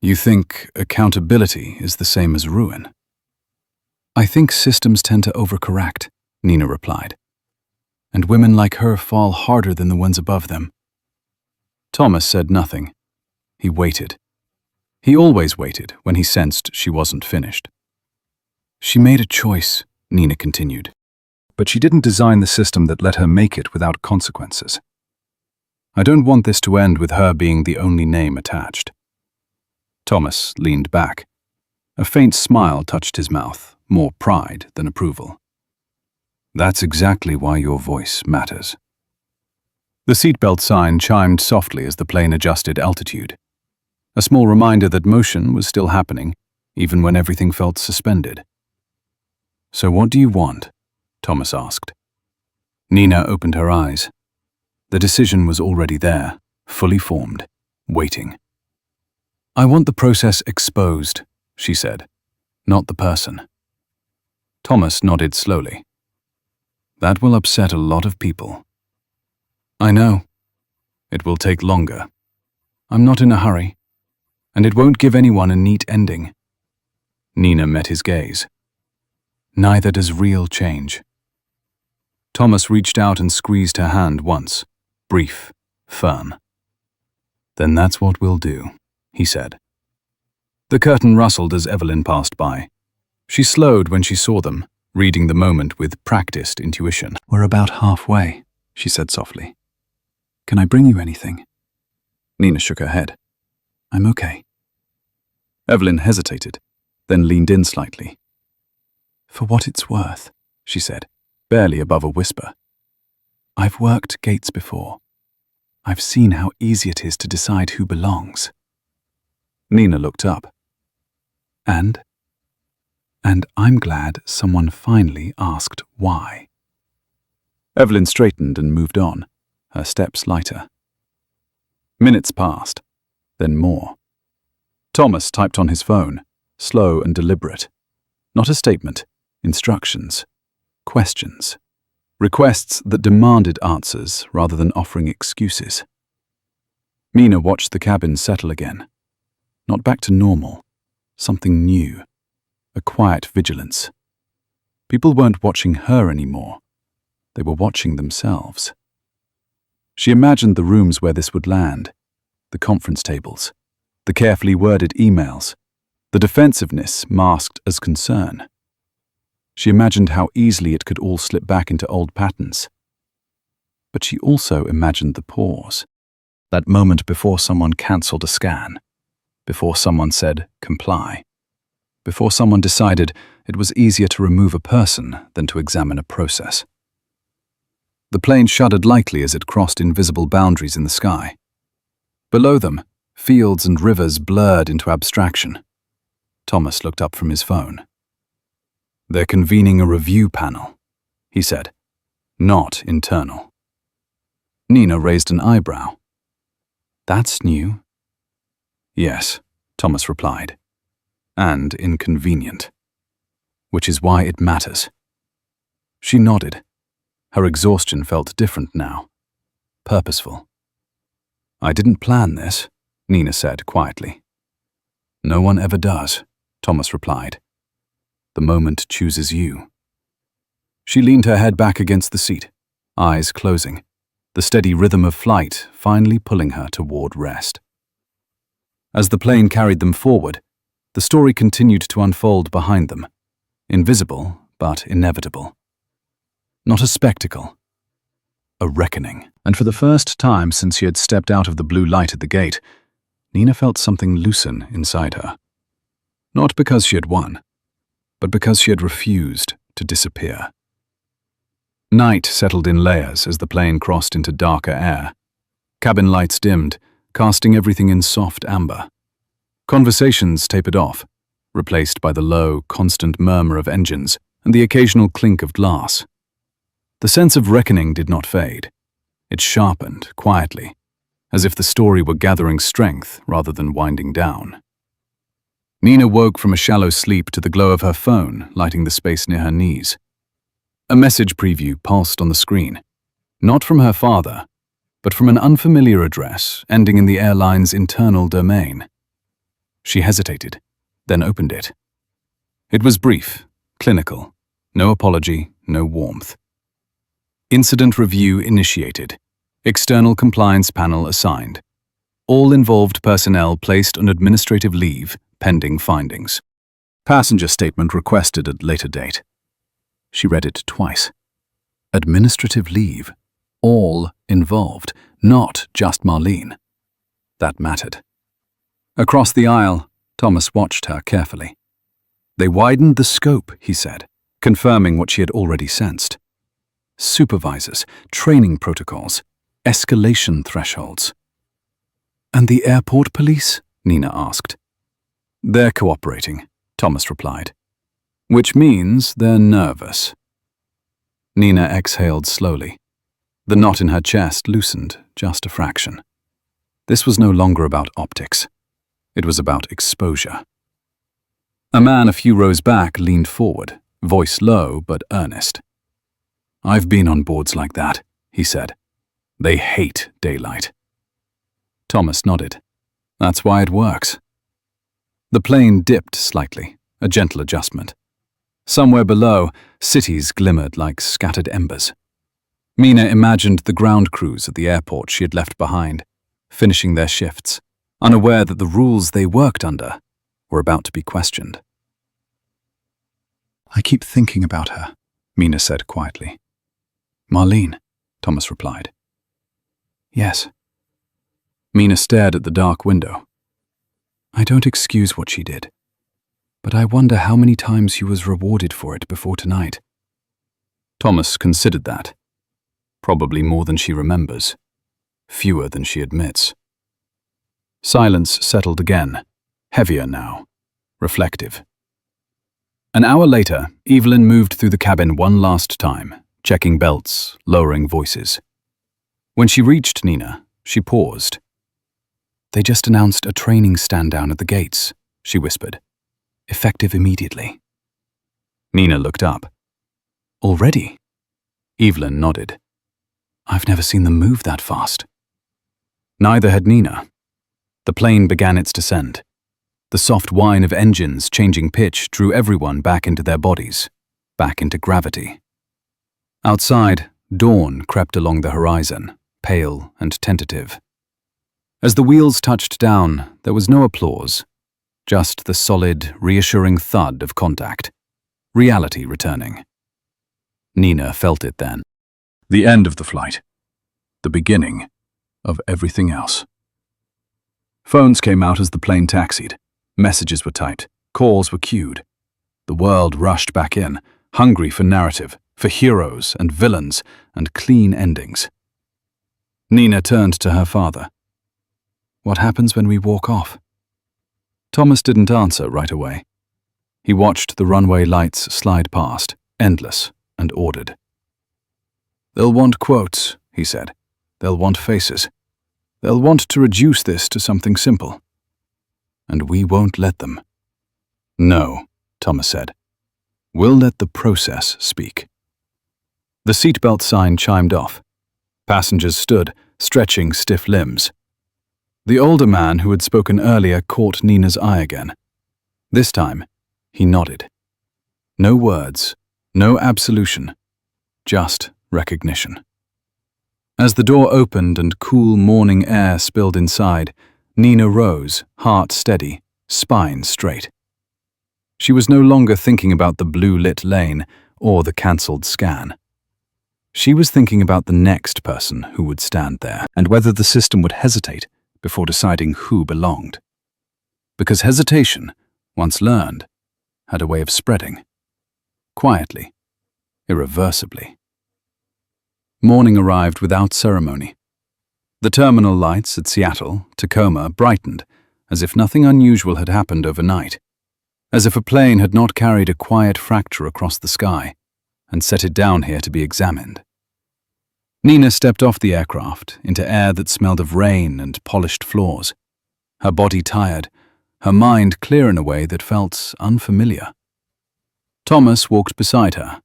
You think accountability is the same as ruin? I think systems tend to overcorrect, Nina replied. And women like her fall harder than the ones above them. Thomas said nothing. He waited. He always waited when he sensed she wasn't finished. She made a choice, Nina continued. But she didn't design the system that let her make it without consequences. I don't want this to end with her being the only name attached. Thomas leaned back. A faint smile touched his mouth, more pride than approval. That's exactly why your voice matters. The seatbelt sign chimed softly as the plane adjusted altitude. A small reminder that motion was still happening, even when everything felt suspended. So what do you want? Thomas asked. Nina opened her eyes. The decision was already there, fully formed, waiting. I want the process exposed, she said, not the person. Thomas nodded slowly. That will upset a lot of people. I know. It will take longer. I'm not in a hurry, and it won't give anyone a neat ending. Nina met his gaze. Neither does real change. Thomas reached out and squeezed her hand once, brief, firm. Then that's what we'll do, he said. The curtain rustled as Evelyn passed by. She slowed when she saw them, reading the moment with practiced intuition. We're about halfway, she said softly. Can I bring you anything? Nina shook her head. I'm okay. Evelyn hesitated, then leaned in slightly. For what it's worth, she said, barely above a whisper. I've worked gates before. I've seen how easy it is to decide who belongs. Nina looked up. And I'm glad someone finally asked why. Evelyn straightened and moved on, her steps lighter. Minutes passed, then more. Thomas typed on his phone, slow and deliberate. Not a statement, instructions, questions, requests that demanded answers rather than offering excuses. Nina watched the cabin settle again. Not back to normal, something new, a quiet vigilance. People weren't watching her anymore. They were watching themselves. She imagined the rooms where this would land, the conference tables, the carefully worded emails, the defensiveness masked as concern. She imagined how easily it could all slip back into old patterns. But she also imagined the pause, that moment before someone cancelled a scan, before someone said, comply, before someone decided it was easier to remove a person than to examine a process. The plane shuddered lightly as it crossed invisible boundaries in the sky. Below them, fields and rivers blurred into abstraction. Thomas looked up from his phone. They're convening a review panel, he said, not internal. Nina raised an eyebrow, That's new. Yes, Thomas replied. And inconvenient. Which is why it matters. She nodded. Her exhaustion felt different now. Purposeful. I didn't plan this, Nina said quietly. No one ever does, Thomas replied. The moment chooses you. She leaned her head back against the seat, eyes closing, the steady rhythm of flight finally pulling her toward rest. As the plane carried them forward, the story continued to unfold behind them, invisible but inevitable. Not a spectacle, a reckoning. And for the first time since she had stepped out of the blue light at the gate, Nina felt something loosen inside her. Not because she had won, but because she had refused to disappear. Night settled in layers as the plane crossed into darker air. Cabin lights dimmed, casting everything in soft amber. Conversations tapered off, replaced by the low, constant murmur of engines and the occasional clink of glass. The sense of reckoning did not fade. It sharpened, quietly, as if the story were gathering strength rather than winding down. Nina woke from a shallow sleep to the glow of her phone lighting the space near her knees. A message preview pulsed on the screen, not from her father, but from an unfamiliar address ending in the airline's internal domain. She hesitated, then opened it. It was brief, clinical, no apology, no warmth. Incident review initiated. External compliance panel assigned. All involved personnel placed on administrative leave pending findings. Passenger statement requested at later date. She read it twice. Administrative leave. All involved, not just Marlene. That mattered. Across the aisle, Thomas watched her carefully. They widened the scope, he said, confirming what she had already sensed. Supervisors, training protocols, escalation thresholds. And the airport police? Nina asked. They're cooperating, Thomas replied. Which means they're nervous. Nina exhaled slowly. The knot in her chest loosened just a fraction. This was no longer about optics. It was about exposure. A man a few rows back leaned forward, voice low but earnest. I've been on boards like that, he said. They hate daylight. Thomas nodded. That's why it works. The plane dipped slightly, a gentle adjustment. Somewhere below, cities glimmered like scattered embers. Nina imagined the ground crews at the airport she had left behind, finishing their shifts, unaware that the rules they worked under were about to be questioned. I keep thinking about her, Nina said quietly. Marlene, Thomas replied. Yes. Nina stared at the dark window. I don't excuse what she did, but I wonder how many times she was rewarded for it before tonight. Thomas considered that. Probably more than she remembers, fewer than she admits. Silence settled again, heavier now, reflective. An hour later, Evelyn moved through the cabin one last time, checking belts, lowering voices. When she reached Nina, she paused. They just announced a training stand-down at the gates, she whispered. Effective immediately. Nina looked up. Already? Evelyn nodded. I've never seen them move that fast. Neither had Nina. The plane began its descent. The soft whine of engines changing pitch drew everyone back into their bodies, back into gravity. Outside, dawn crept along the horizon, pale and tentative. As the wheels touched down, there was no applause, just the solid, reassuring thud of contact, reality returning. Nina felt it then. The end of the flight. The beginning of everything else. Phones came out as the plane taxied. Messages were typed. Calls were queued. The world rushed back in, hungry for narrative, for heroes and villains and clean endings. Nina turned to her father. What happens when we walk off? Thomas didn't answer right away. He watched the runway lights slide past, endless and ordered. They'll want quotes, he said. They'll want faces. They'll want to reduce this to something simple. And we won't let them. No, Thomas said. We'll let the process speak. The seatbelt sign chimed off. Passengers stood, stretching stiff limbs. The older man who had spoken earlier caught Nina's eye again. This time, he nodded. No words, no absolution, just recognition. As the door opened and cool morning air spilled inside, Nina rose, heart steady, spine straight. She was no longer thinking about the blue-lit lane or the cancelled scan. She was thinking about the next person who would stand there and whether the system would hesitate before deciding who belonged. Because hesitation, once learned, had a way of spreading. Quietly, irreversibly. Morning arrived without ceremony. The terminal lights at Seattle, Tacoma brightened, as if nothing unusual had happened overnight, as if a plane had not carried a quiet fracture across the sky and set it down here to be examined. Nina stepped off the aircraft into air that smelled of rain and polished floors, her body tired, her mind clear in a way that felt unfamiliar. Thomas walked beside her,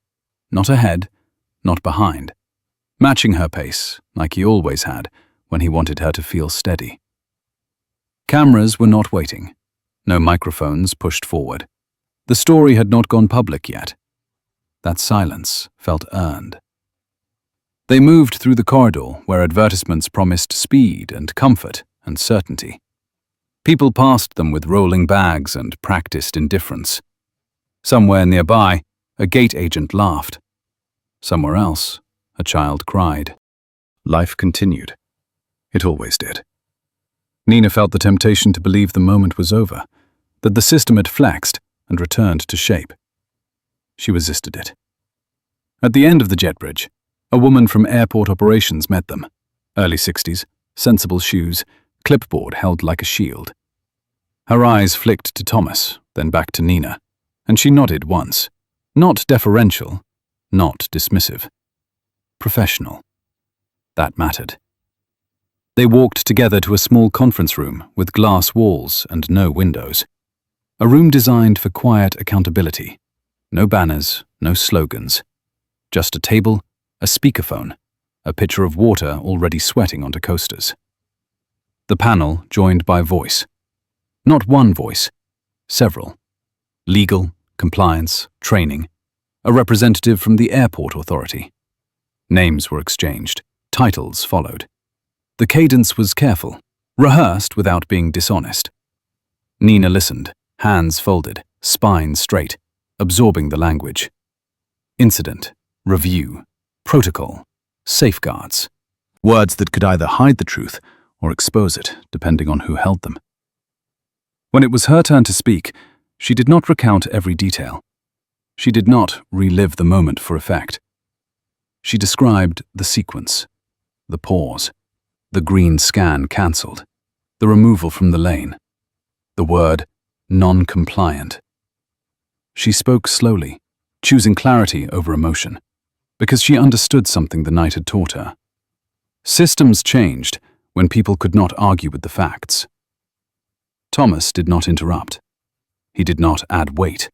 not ahead, not behind, matching her pace like he always had when he wanted her to feel steady. Cameras were not waiting, no microphones pushed forward. The story had not gone public yet. That silence felt earned. They moved through the corridor where advertisements promised speed and comfort and certainty. People passed them with rolling bags and practiced indifference. Somewhere nearby, a gate agent laughed. Somewhere else, a child cried. Life continued. It always did. Nina felt the temptation to believe the moment was over, that the system had flexed and returned to shape. She resisted it. At the end of the jet bridge, a woman from airport operations met them. Early 60s, sensible shoes, clipboard held like a shield. Her eyes flicked to Thomas, then back to Nina, and she nodded once. Not deferential, not dismissive. Professional. That mattered. They walked together to a small conference room with glass walls and no windows. A room designed for quiet accountability. No banners, no slogans. Just a table, a speakerphone, a pitcher of water already sweating onto coasters. The panel joined by voice. Not one voice, several. Legal, compliance, training. A representative from the airport authority. Names were exchanged. Titles followed. The cadence was careful, rehearsed without being dishonest. Nina listened, hands folded, spine straight, absorbing the language. Incident, review, protocol, safeguards. Words that could either hide the truth or expose it, depending on who held them. When it was her turn to speak, she did not recount every detail. She did not relive the moment for effect. She described the sequence, the pause, the green scan cancelled, the removal from the lane, the word non-compliant. She spoke slowly, choosing clarity over emotion, because she understood something the night had taught her. Systems changed when people could not argue with the facts. Thomas did not interrupt. He did not add weight.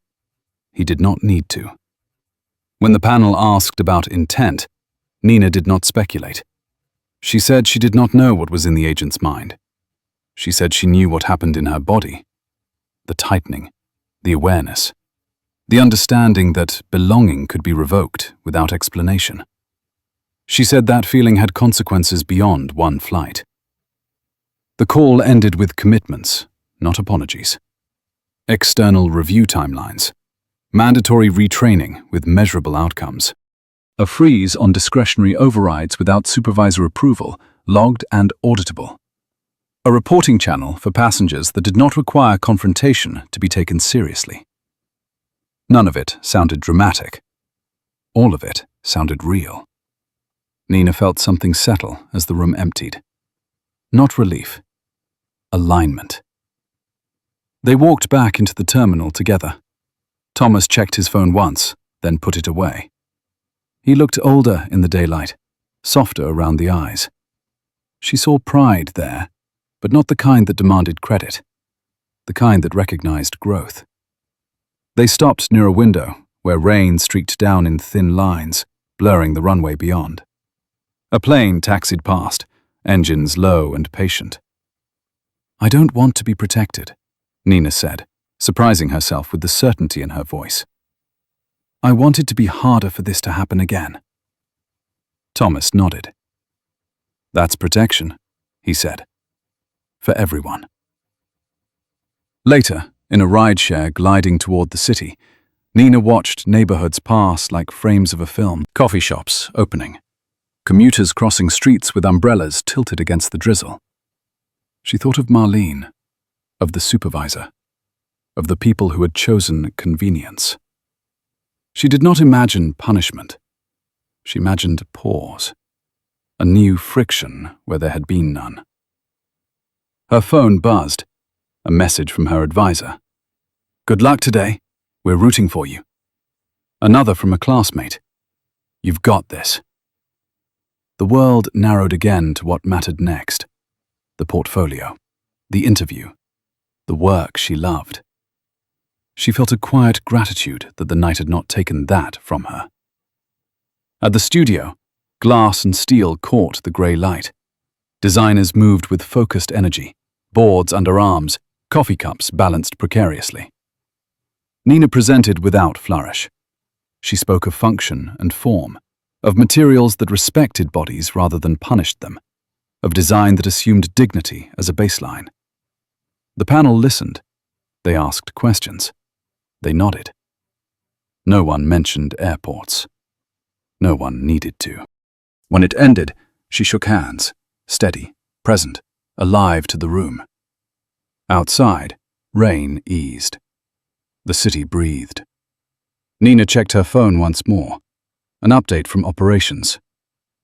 He did not need to. When the panel asked about intent, Nina did not speculate. She said she did not know what was in the agent's mind. She said she knew what happened in her body. The tightening, the awareness, the understanding that belonging could be revoked without explanation. She said that feeling had consequences beyond one flight. The call ended with commitments, not apologies. External review timelines. Mandatory retraining with measurable outcomes. A freeze on discretionary overrides without supervisor approval, logged and auditable. A reporting channel for passengers that did not require confrontation to be taken seriously. None of it sounded dramatic. All of it sounded real. Nina felt something settle as the room emptied. Not relief. Alignment. They walked back into the terminal together. Thomas checked his phone once, then put it away. He looked older in the daylight, softer around the eyes. She saw pride there, but not the kind that demanded credit, the kind that recognized growth. They stopped near a window where rain streaked down in thin lines, blurring the runway beyond. A plane taxied past, engines low and patient. "I don't want to be protected," Nina said, surprising herself with the certainty in her voice. "I want it to be harder for this to happen again." Thomas nodded. "That's protection," he said. "For everyone." Later, in a rideshare gliding toward the city, Nina watched neighborhoods pass like frames of a film, coffee shops opening, commuters crossing streets with umbrellas tilted against the drizzle. She thought of Marlene, of the supervisor, of the people who had chosen convenience. She did not imagine punishment. She imagined a pause, a new friction where there had been none. Her phone buzzed, a message from her advisor. "Good luck today. We're rooting for you." Another from a classmate. "You've got this." The world narrowed again to what mattered next. The portfolio, the interview, the work she loved. She felt a quiet gratitude that the night had not taken that from her. At the studio, glass and steel caught the grey light. Designers moved with focused energy, boards under arms, coffee cups balanced precariously. Nina presented without flourish. She spoke of function and form, of materials that respected bodies rather than punished them, of design that assumed dignity as a baseline. The panel listened. They asked questions. They nodded. No one mentioned airports. No one needed to. When it ended, she shook hands, steady, present, alive to the room. Outside, rain eased. The city breathed. Nina checked her phone once more. An update from operations.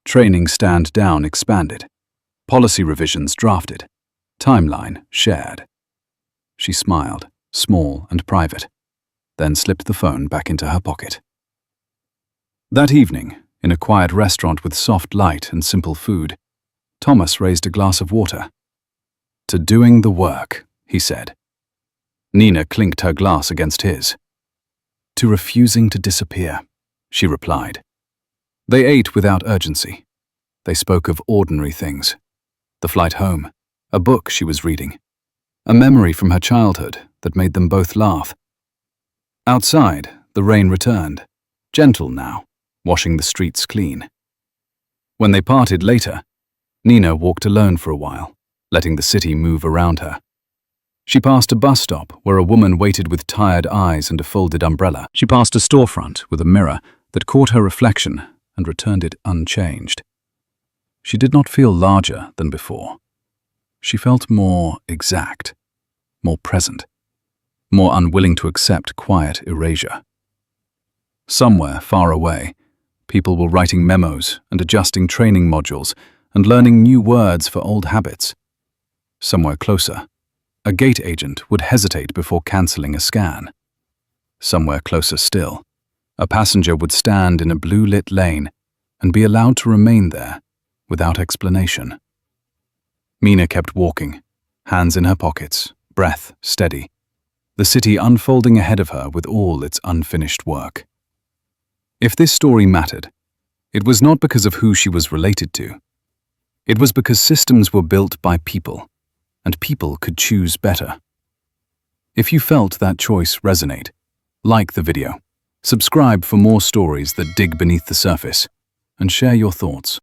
Training stand down expanded. Policy revisions drafted. Timeline shared. She smiled, small and private, then slipped the phone back into her pocket. That evening, in a quiet restaurant with soft light and simple food, Thomas raised a glass of water. "To doing the work," he said. Nina clinked her glass against his. "To refusing to disappear," she replied. They ate without urgency. They spoke of ordinary things. The flight home, a book she was reading, a memory from her childhood that made them both laugh. Outside, the rain returned, gentle now, washing the streets clean. When they parted later, Nina walked alone for a while, letting the city move around her. She passed a bus stop where a woman waited with tired eyes and a folded umbrella. She passed a storefront with a mirror that caught her reflection and returned it unchanged. She did not feel larger than before. She felt more exact, more present, more unwilling to accept quiet erasure. Somewhere far away, people were writing memos and adjusting training modules and learning new words for old habits. Somewhere closer, a gate agent would hesitate before cancelling a scan. Somewhere closer still, a passenger would stand in a blue-lit lane and be allowed to remain there without explanation. Mina kept walking, hands in her pockets, breath steady, the city unfolding ahead of her with all its unfinished work. If this story mattered, it was not because of who she was related to. It was because systems were built by people, and people could choose better. If you felt that choice resonate, like the video, subscribe for more stories that dig beneath the surface, and share your thoughts.